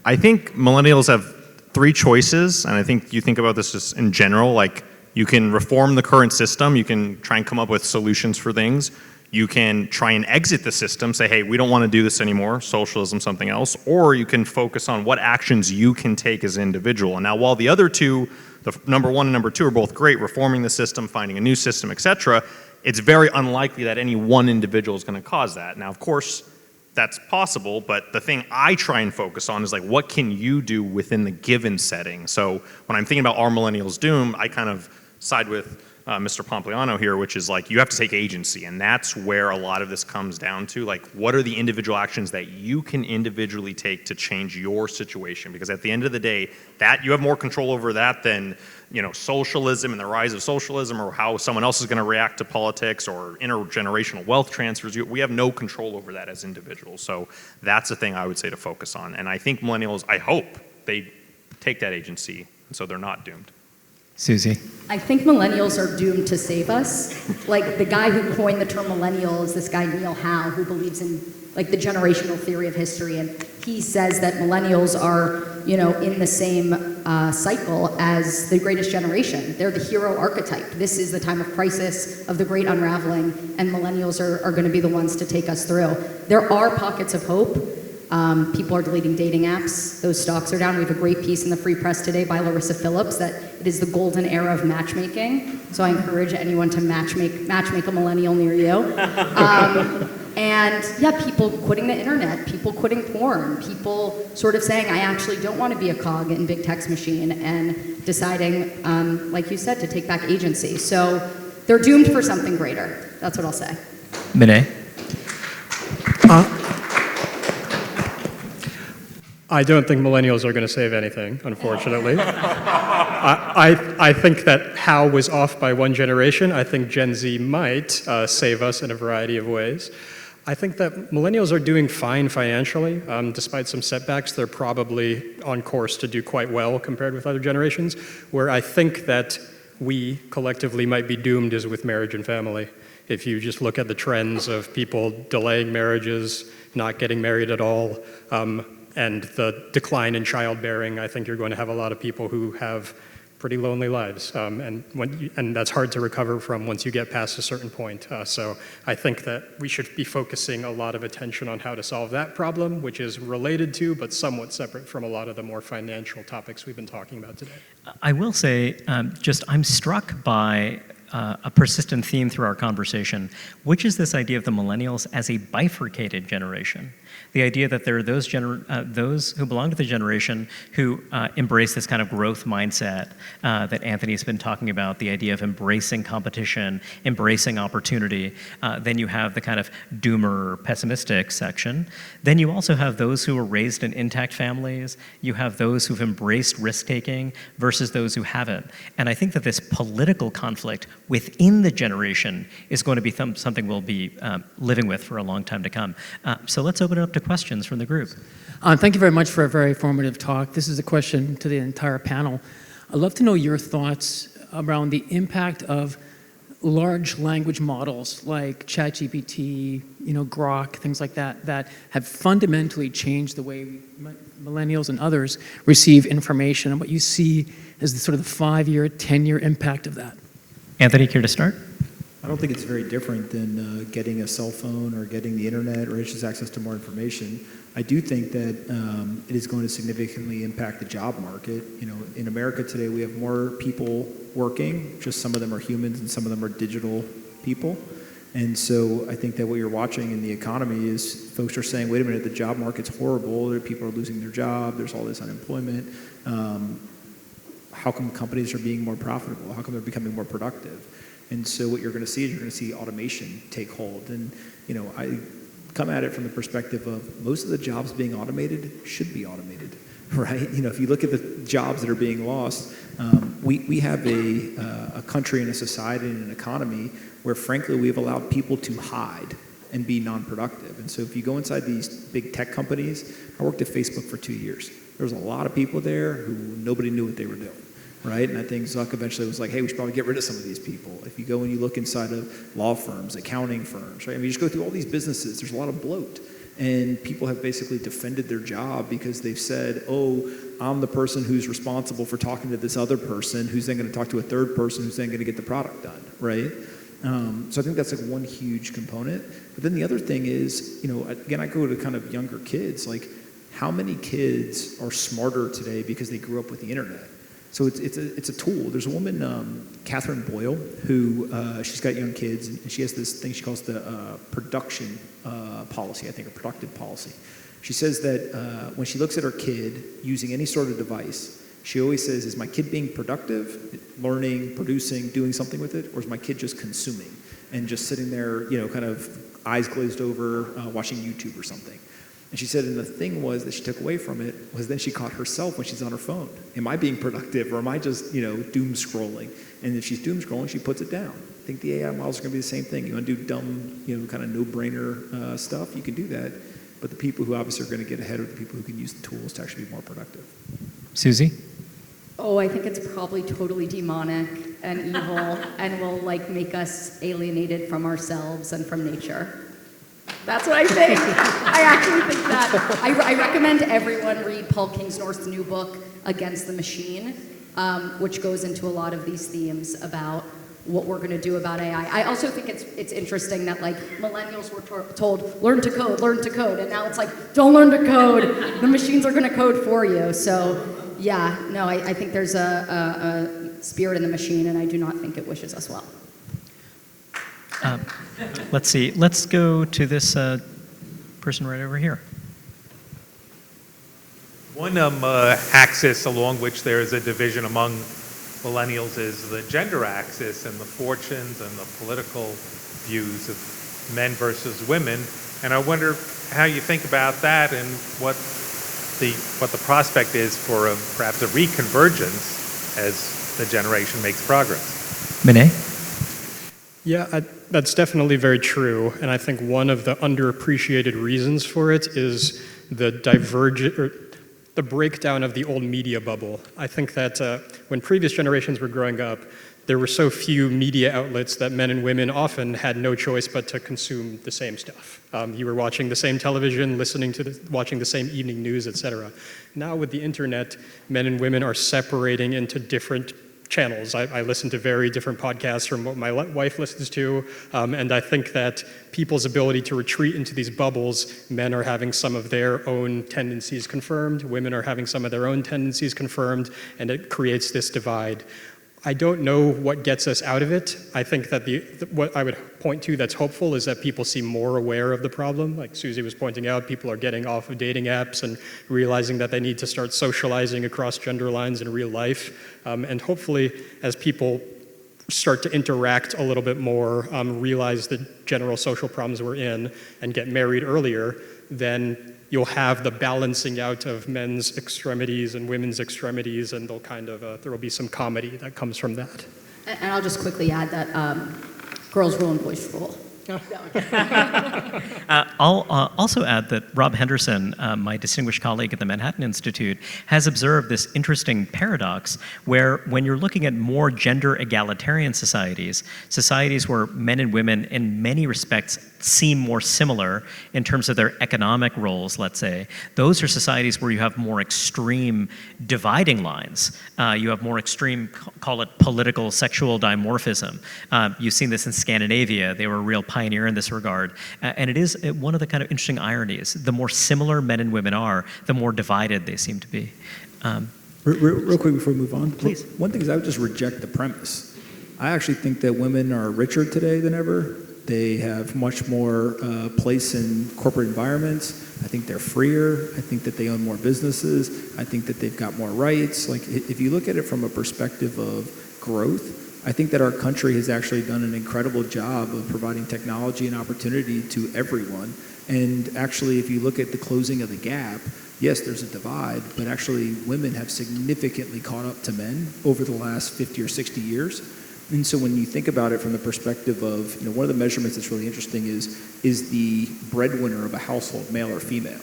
I think millennials have 3 choices, and I think you think about this just in general, like you can reform the current system, you can try and come up with solutions for things, you can try and exit the system, say, hey, we don't want to do this anymore, socialism, something else, or you can focus on what actions you can take as an individual. And now while the other two, the number 1 and number 2 are both great, reforming the system, finding a new system, etc., it's very unlikely that any one individual is going to cause that. Now, of course, that's possible, but the thing I try and focus on is like, what can you do within the given setting? So when I'm thinking about are millennials doomed, I kind of side with Mr. Pompliano here, which is like, you have to take agency, and that's where a lot of this comes down to, like, what are the individual actions that you can individually take to change your situation? Because at the end of the day, that you have more control over that than, socialism and the rise of socialism, or how someone else is going to react to politics, or intergenerational wealth transfers. We have no control over that as individuals. So that's the thing I would say to focus on. And I think millennials, I hope they take that agency, and so they're not doomed. Suzy. I think millennials are doomed to save us. Like, the guy who coined the term millennial is this guy Neil Howe, who believes in like the generational theory of history, and he says that millennials are, in the same cycle as the greatest generation. They're the hero archetype. This is the time of crisis, of the great unraveling, and millennials are going to be the ones to take us through. There are pockets of hope. People are deleting dating apps. Those stocks are down. We have a great piece in the Free Press today by Larissa Phillips that it is the golden era of matchmaking. So I encourage anyone to matchmake a millennial near you. And yeah, people quitting the internet, people quitting porn, people sort of saying, I actually don't want to be a cog in big tech's machine, and deciding, like you said, to take back agency. So they're doomed for something greater. That's what I'll say. Mene. I don't think millennials are going to save anything, unfortunately. I think that Howe was off by 1 generation. I think Gen Z might save us in a variety of ways. I think that millennials are doing fine financially. Despite some setbacks, they're probably on course to do quite well compared with other generations. Where I think that we collectively might be doomed is with marriage and family. If you just look at the trends of people delaying marriages, not getting married at all, and the decline in childbearing, I think you're going to have a lot of people who have pretty lonely lives, and that's hard to recover from once you get past a certain point. So I think that we should be focusing a lot of attention on how to solve that problem, which is related to, but somewhat separate from a lot of the more financial topics we've been talking about today. I will say, I'm struck by a persistent theme through our conversation, which is this idea of the millennials as a bifurcated generation. The idea that there are those who belong to the generation who embrace this kind of growth mindset that Anthony's been talking about, the idea of embracing competition, embracing opportunity. Then you have the kind of doomer, pessimistic section. Then you also have those who were raised in intact families. You have those who've embraced risk-taking versus those who haven't. And I think that this political conflict within the generation is going to be something we'll be living with for a long time to come. So let's open it up to questions from the group. Thank you very much for a very informative talk. This is a question to the entire panel. I'd love to know your thoughts around the impact of large language models like ChatGPT, Grok, things like that, that have fundamentally changed the way millennials and others receive information, and what you see as the sort of the 5-year, 10-year impact of that. Anthony, care to start? I don't think it's very different than getting a cell phone or getting the internet or just access to more information. I do think that it is going to significantly impact the job market. In America today, we have more people working. Just some of them are humans and some of them are digital people. And so I think that what you're watching in the economy is folks are saying, wait a minute, the job market's horrible. People are losing their job. There's all this unemployment. How come companies are being more profitable? How come they're becoming more productive? And so what you're going to see is you're going to see automation take hold. And, I come at it from the perspective of most of the jobs being automated should be automated, right? If you look at the jobs that are being lost, we have a country and a society and an economy where, frankly, we've allowed people to hide and be non-productive. And so if you go inside these big tech companies, I worked at Facebook for 2 years. There was a lot of people there who nobody knew what they were doing, right? And I think Zuck eventually was like, hey, we should probably get rid of some of these people. If you go and you look inside of law firms, accounting firms, right? I mean, you just go through all these businesses, there's a lot of bloat. And people have basically defended their job because they've said, oh, I'm the person who's responsible for talking to this other person who's then going to talk to a third person who's then going to get the product done, right? So I think that's like one huge component. But then the other thing is, again, I go to kind of younger kids, like how many kids are smarter today because they grew up with the internet? So it's a tool. There's a woman, Catherine Boyle, who she's got young kids, and she has this thing she calls the production policy, I think, or productive policy. She says that when she looks at her kid using any sort of device, she always says, is my kid being productive, learning, producing, doing something with it, or is my kid just consuming and just sitting there, kind of eyes glazed over, watching YouTube or something? And she said, and the thing was that she took away from it was then she caught herself when she's on her phone. Am I being productive, or am I just, doom scrolling? And if she's doom scrolling, she puts it down. I think the AI models are going to be the same thing. You want to do dumb, kind of no-brainer stuff, you can do that. But the people who obviously are going to get ahead are the people who can use the tools to actually be more productive. Suzy? Oh, I think it's probably totally demonic and evil and will make us alienated from ourselves and from nature. That's what I think. I actually think that. I recommend everyone read Paul Kingsnorth's new book, Against the Machine, which goes into a lot of these themes about what we're going to do about AI. I also think it's interesting that millennials were told, learn to code, and now it's don't learn to code. The machines are going to code for you. So yeah, no, I think there's a spirit in the machine, and I do not think it wishes us well. Let's see. Let's go to this person right over here. One axis along which there is a division among millennials is the gender axis and the fortunes and the political views of men versus women. And I wonder how you think about that and what the prospect is for perhaps a reconvergence as the generation makes progress. Mene? Yeah, that's definitely very true. And I think one of the underappreciated reasons for it is the breakdown of the old media bubble. I think that when previous generations were growing up, there were so few media outlets that men and women often had no choice but to consume the same stuff. You were watching the same television, watching the same evening news, etc. Now with the internet, men and women are separating into different channels. I listen to very different podcasts from what my wife listens to, and I think that people's ability to retreat into these bubbles, men are having some of their own tendencies confirmed, women are having some of their own tendencies confirmed, and it creates this divide. I don't know what gets us out of it. I think that what I would point to that's hopeful is that people seem more aware of the problem. Like Suzy was pointing out, people are getting off of dating apps and realizing that they need to start socializing across gender lines in real life. And hopefully, as people start to interact a little bit more, realize the general social problems we're in, and get married earlier, then you'll have the balancing out of men's extremities and women's extremities, and there will be some comedy that comes from that. And I'll just quickly add that girls rule and boys rule. I'll also add that Rob Henderson, my distinguished colleague at the Manhattan Institute, has observed this interesting paradox where when you're looking at more gender egalitarian societies where men and women in many respects seem more similar in terms of their economic roles, let's say, those are societies where you have more extreme dividing lines. You have more extreme, call it political sexual dimorphism. You've seen this in Scandinavia. They were a real pioneer in this regard. And it is one of the kind of interesting ironies. The more similar men and women are, the more divided they seem to be. Real quick before we move on. Please. One thing is I would just reject the premise. I actually think that women are richer today than ever, They have much more place in corporate environments. I think they're freer. I think that they own more businesses. I think that they've got more rights. Like, if you look at it from a perspective of growth, I think that our country has actually done an incredible job of providing technology and opportunity to everyone. And actually, if you look at the closing of the gap, yes, there's a divide, but actually women have significantly caught up to men over the last 50 or 60 years. And so when you think about it from the perspective of, one of the measurements that's really interesting is the breadwinner of a household, male or female.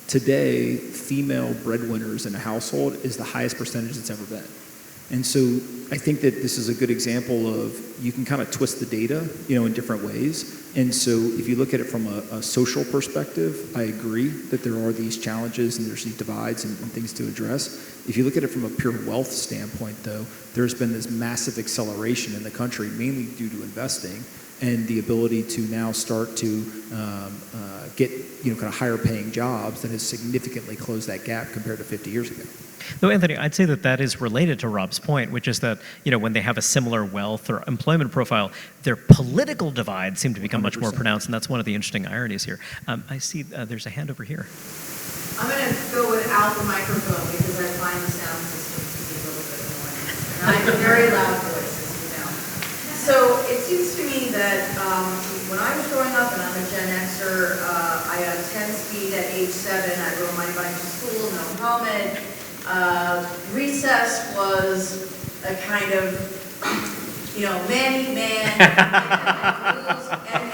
Today, female breadwinners in a household is the highest percentage it's ever been. And so I think that this is a good example of, you can kind of twist the data, in different ways. And so if you look at it from a social perspective, I agree that there are these challenges and there's these divides and things to address. If you look at it from a pure wealth standpoint, though, there's been this massive acceleration in the country, mainly due to investing and the ability to now start to get, kind of higher paying jobs that has significantly closed that gap compared to 50 years ago. Though, Anthony, I'd say that is related to Rob's point, which is that, when they have a similar wealth or employment profile, their political divides seem to become much more pronounced, and that's one of the interesting ironies here. I see there's a hand over here. I'm going to go without the microphone because I find the sound system to be a little bit annoying. And I have a very loud voice, as you know. So it seems to me that when I was growing up, and I'm a Gen Xer, I had 10 speed at age 7. I rode my bike to school, no helmet. Recess was a kind of, man,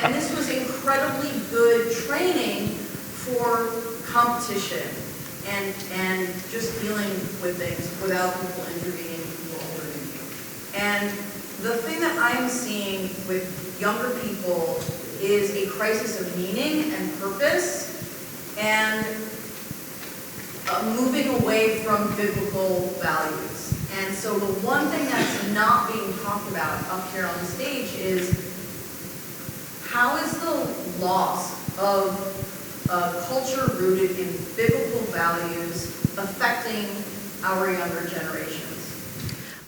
and this was incredibly good training for competition and just dealing with things without people intervening, people older than you. And the thing that I'm seeing with younger people is a crisis of meaning and purpose, and moving away from biblical values. And so the one thing that's not being talked about up here on the stage is, how is the loss of a culture rooted in biblical values affecting our younger generations?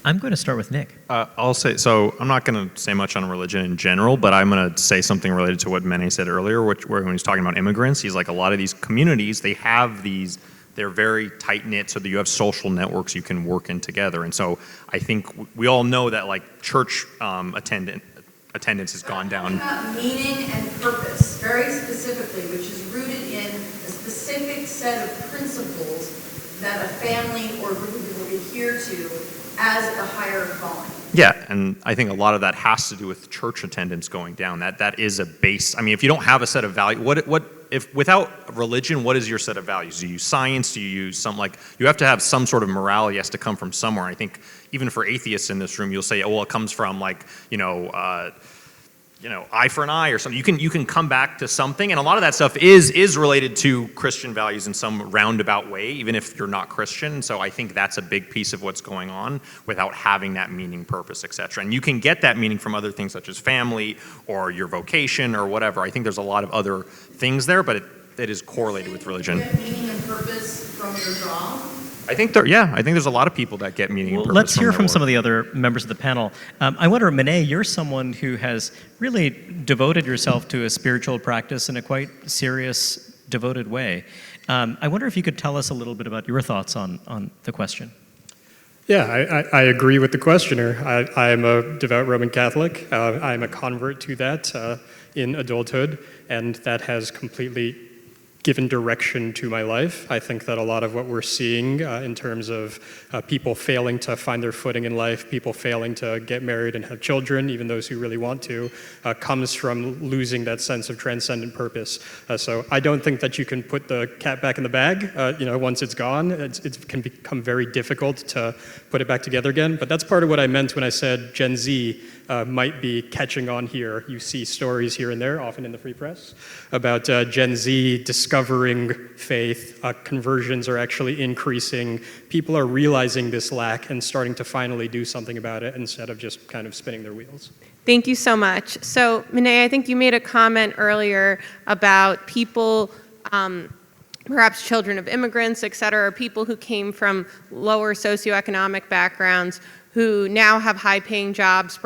I'm going to start with Nick. I'll say, so I'm not going to say much on religion in general, but I'm going to say something related to what Mene said earlier, where when he's talking about immigrants, he's like, a lot of these communities, they have these, they're very tight-knit so that you have social networks you can work in together. And so I think we all know that like church attendance has gone down. About meaning and purpose, very specifically, which is rooted in a specific set of principles that a family or group of people adhere to as a higher calling. Yeah, and I think a lot of that has to do with church attendance going down. That is a base. I mean, if you don't have a set of values, if without religion, what is your set of values? Do you use science? Do you use some, like, you have to have some sort of morality, has to come from somewhere. I think even for atheists in this room, you'll say, oh, well, it comes from like, eye for an eye or something. You can come back to something, and a lot of that stuff is related to Christian values in some roundabout way, even if you're not Christian. So I think that's a big piece of what's going on without having that meaning, purpose, etc. And you can get that meaning from other things such as family or your vocation or whatever. I think there's a lot of other things there, but it is correlated with religion. You get meaning and purpose from your job? I think there's a lot of people that get meaning and purpose. Let's hear from some of work. the other members of the panel. I wonder, Mene, you're someone who has really devoted yourself to a spiritual practice in a quite serious, devoted way. I wonder if you could tell us a little bit about your thoughts on the question. Yeah, I agree with the questioner. I am a devout Roman Catholic. I'm a convert to that in adulthood, and that has completely given direction to my life. I think that a lot of what we're seeing in terms of people failing to find their footing in life, people failing to get married and have children, even those who really want to, comes from losing that sense of transcendent purpose. So I don't think that you can put the cat back in the bag. Once it's gone, it can become very difficult to put it back together again. But that's part of what I meant when I said Gen Z might be catching on here. You see stories here and there, often in the Free Press, about Gen Z discovering faith. Conversions are actually increasing. People are realizing this lack and starting to finally do something about it instead of just kind of spinning their wheels. Thank you so much. So, Mene, I think you made a comment earlier about people, perhaps children of immigrants, et cetera, or people who came from lower socioeconomic backgrounds who now have high-paying jobs,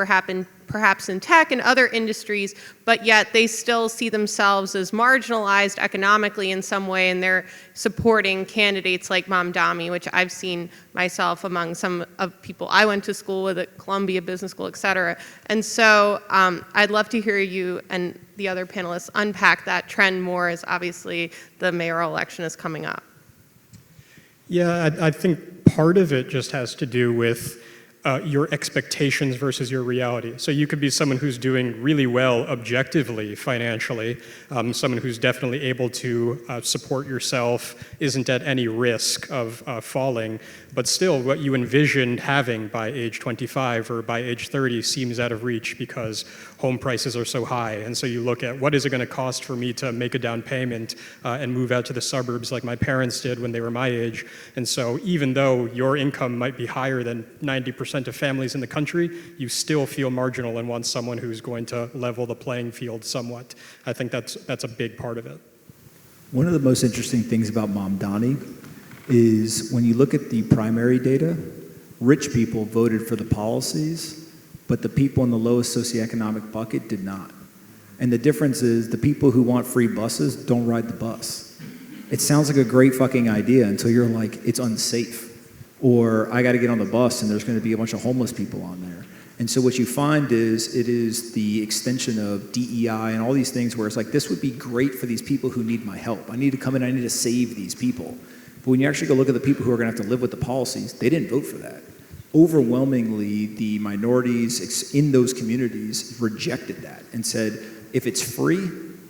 perhaps in tech and other industries, but yet they still see themselves as marginalized economically in some way, and they're supporting candidates like Mamdani, which I've seen myself among some of people I went to school with at Columbia Business School, et cetera. And so I'd love to hear you and the other panelists unpack that trend more, as obviously the mayoral election is coming up. Yeah, I think part of it just has to do with your expectations versus your reality. So you could be someone who's doing really well objectively financially, someone who's definitely able to support yourself, isn't at any risk of falling, but still what you envisioned having by age 25 or by age 30 seems out of reach because home prices are so high. And so you look at what is it going to cost for me to make a down payment and move out to the suburbs like my parents did when they were my age. And so even though your income might be higher than 90% of families in the country, you still feel marginal and want someone who's going to level the playing field somewhat. I think that's a big part of it. One of the most interesting things about Mamdani is when you look at the primary data, rich people voted for the policies, but the people in the lowest socioeconomic bucket did not. And the difference is the people who want free buses don't ride the bus. It sounds like a great fucking idea until you're like, it's unsafe. Or I got to get on the bus and there's going to be a bunch of homeless people on there. And so what you find is it is the extension of DEI and all these things where it's like, this would be great for these people who need my help. I need to come in, I need to save these people. But when you actually go look at the people who are going to have to live with the policies, they didn't vote for that. Overwhelmingly, the minorities in those communities rejected that and said, if it's free,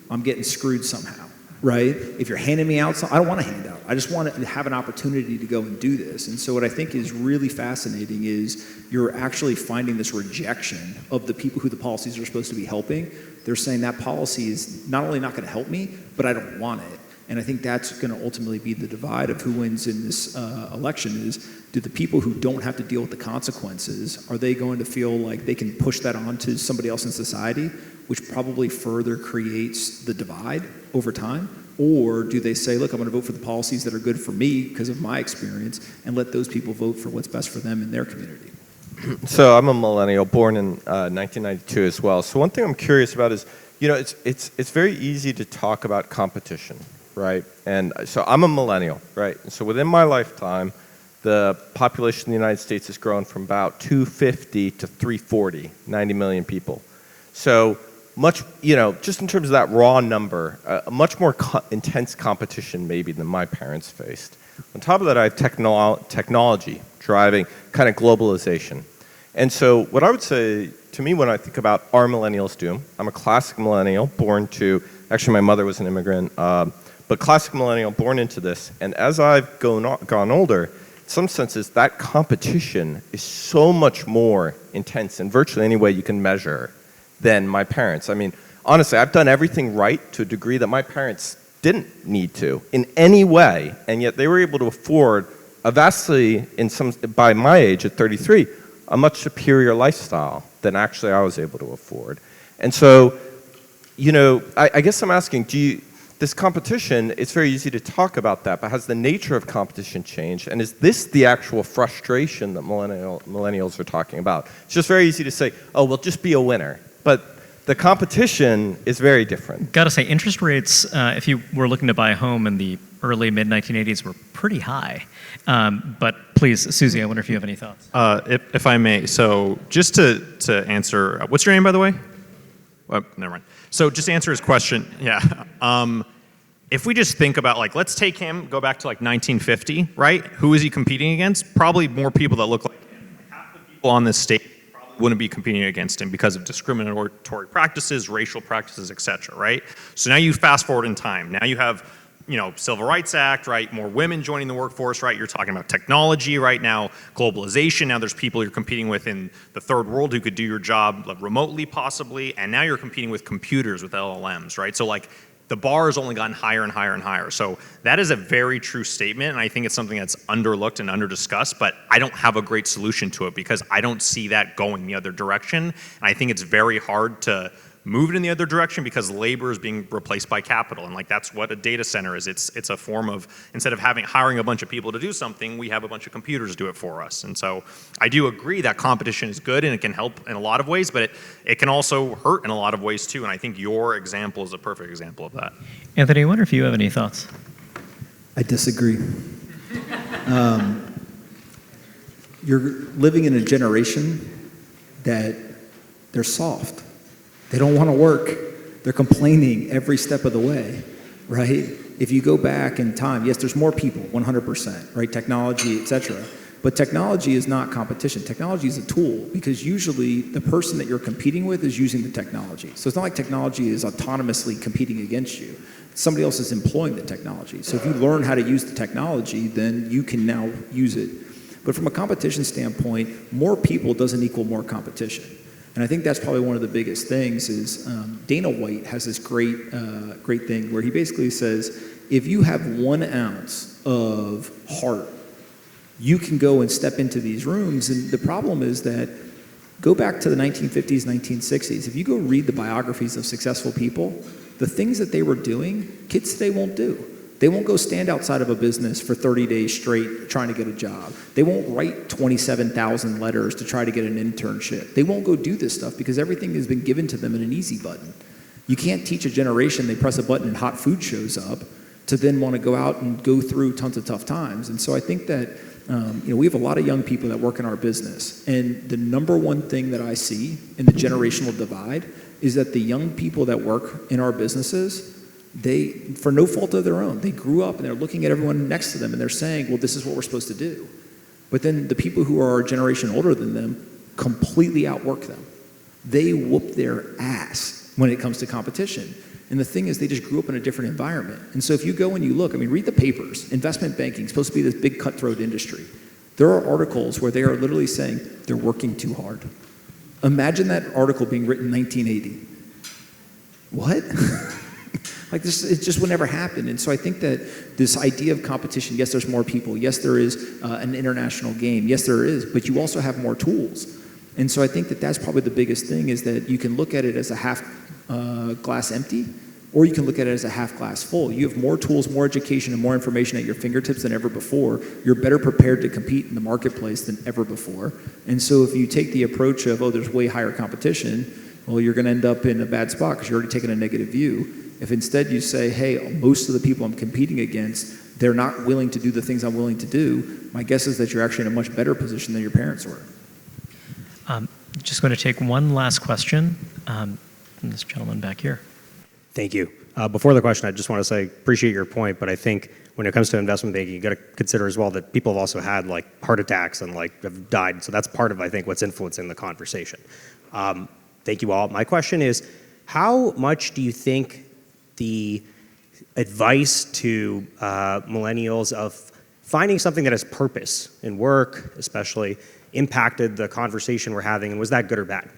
I'm getting screwed somehow, right? If you're handing me out, I don't want a handout. I just want to have an opportunity to go and do this. And so what I think is really fascinating is you're actually finding this rejection of the people who the policies are supposed to be helping. They're saying that policy is not only not going to help me, but I don't want it. And I think that's going to ultimately be the divide of who wins in this election is, do the people who don't have to deal with the consequences, are they going to feel like they can push that on to somebody else in society, which probably further creates the divide over time? Or do they say, look, I'm going to vote for the policies that are good for me because of my experience and let those people vote for what's best for them in their community? So I'm a millennial, born in 1992 as well. So one thing I'm curious about is, you know, it's very easy to talk about competition, right? And so I'm a millennial, right? And so within my lifetime, the population in the United States has grown from about 250 to 340, 90 million people. So much, you know, just in terms of that raw number, a much more intense competition maybe than my parents faced. On top of that, I have technology driving kind of globalization. And so what I would say, to me, when I think about our millennials' doom, I'm a classic millennial, born to, actually my mother was an immigrant, but classic millennial, born into this. And as I've gone older, in some senses, that competition is so much more intense in virtually any way you can measure than my parents. I mean, honestly, I've done everything right to a degree that my parents didn't need to in any way, and yet they were able to afford a vastly, by my age at 33, a much superior lifestyle than actually I was able to afford. And so, you know, I guess I'm asking, this competition, it's very easy to talk about that, but has the nature of competition changed? And is this the actual frustration that millennials are talking about? It's just very easy to say, oh, well, just be a winner. But the competition is very different. Got to say, interest rates, if you were looking to buy a home in the early, mid-1980s, were pretty high. But please, Suzy, I wonder if you have any thoughts. If I may, so just to answer, what's your name, by the way? Never mind. So just to answer his question, yeah. If we just think about, like, let's take him, go back to like 1950, right? Who is he competing against? Probably more people that look like him. Half the people on this stage wouldn't be competing against him because of discriminatory practices, racial practices, et cetera, right? So now you fast forward in time. Now you have, you know, Civil Rights Act, right? More women joining the workforce, right? You're talking about technology right now, globalization. Now there's people you're competing with in the third world who could do your job remotely possibly, and now you're competing with computers, with LLMs, right? So like the bar has only gotten higher and higher and higher. So that is a very true statement, and I think it's something that's underlooked and underdiscussed, but I don't have a great solution to it because I don't see that going the other direction. And I think it's very hard to move it in the other direction because labor is being replaced by capital. And like that's what a data center is. It's a form of, instead of hiring a bunch of people to do something, we have a bunch of computers do it for us. And so I do agree that competition is good and it can help in a lot of ways, but it can also hurt in a lot of ways too. And I think your example is a perfect example of that. Anthony, I wonder if you have any thoughts. I disagree. You're living in a generation that they're soft. They don't want to work. They're complaining every step of the way, right? If you go back in time, yes, there's more people, 100%, right? Technology, et cetera. But technology is not competition. Technology is a tool because usually the person that you're competing with is using the technology. So it's not like technology is autonomously competing against you. Somebody else is employing the technology. So if you learn how to use the technology, then you can now use it. But from a competition standpoint, more people doesn't equal more competition. And I think that's probably one of the biggest things is Dana White has this great thing where he basically says, if you have 1 ounce of heart, you can go and step into these rooms. And the problem is that go back to the 1950s, 1960s. If you go read the biographies of successful people, the things that they were doing, kids today won't do. They won't go stand outside of a business for 30 days straight trying to get a job. They won't write 27,000 letters to try to get an internship. They won't go do this stuff because everything has been given to them in an easy button. You can't teach a generation they press a button and hot food shows up to then want to go out and go through tons of tough times. And so I think that we have a lot of young people that work in our business. And the number one thing that I see in the generational divide is that the young people that work in our businesses, they, for no fault of their own, they grew up and they're looking at everyone next to them and they're saying, well, this is what we're supposed to do. But then the people who are a generation older than them completely outwork them. They whoop their ass when it comes to competition. And the thing is, they just grew up in a different environment. And so if you go and you look, read the papers. Investment banking is supposed to be this big cutthroat industry. There are articles where they are literally saying they're working too hard. Imagine that article being written in 1980. What? Like this, it just would never happen. And so I think that this idea of competition, yes, there's more people. Yes, there is an international game. Yes, there is. But you also have more tools. And so I think that that's probably the biggest thing is that you can look at it as a half glass empty, or you can look at it as a half glass full. You have more tools, more education, and more information at your fingertips than ever before. You're better prepared to compete in the marketplace than ever before. And so if you take the approach of, oh, there's way higher competition, well, you're going to end up in a bad spot because you're already taking a negative view. If instead you say, hey, most of the people I'm competing against, they're not willing to do the things I'm willing to do, my guess is that you're actually in a much better position than your parents were. Just going to take one last question from this gentleman back here. Thank you. Before the question, I just want to say, appreciate your point, but I think when it comes to investment banking, you got to consider as well that people have also had like heart attacks and like have died. So that's part of, I think, what's influencing the conversation. Thank you all. My question is, how much do you think the advice to millennials of finding something that has purpose in work, especially, impacted the conversation we're having, and was that good or bad?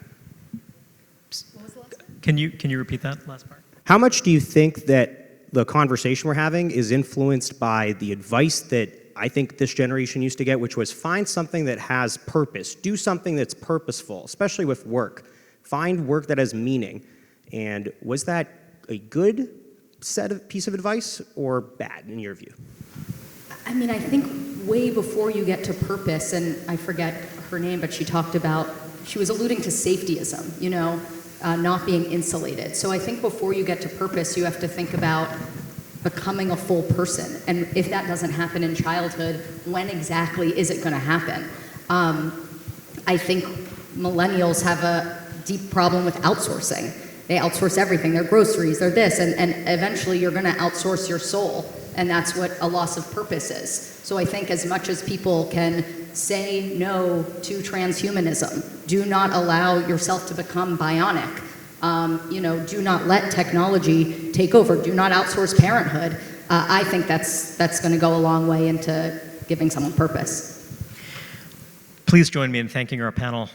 Can you repeat that last part? How much do you think that the conversation we're having is influenced by the advice that I think this generation used to get, which was find something that has purpose, do something that's purposeful, especially with work. Find work that has meaning. And was that a good piece of advice or bad in your view? I think way before you get to purpose, and I forget her name, but she was alluding to safetyism, not being insulated. So I think before you get to purpose, you have to think about becoming a full person. And if that doesn't happen in childhood, when exactly is it going to happen? I think millennials have a deep problem with outsourcing. They outsource everything, their groceries, their this, and eventually you're going to outsource your soul. And that's what a loss of purpose is. So I think as much as people can say no to transhumanism, do not allow yourself to become bionic, do not let technology take over, do not outsource parenthood, I think that's going to go a long way into giving someone purpose. Please join me in thanking our panel.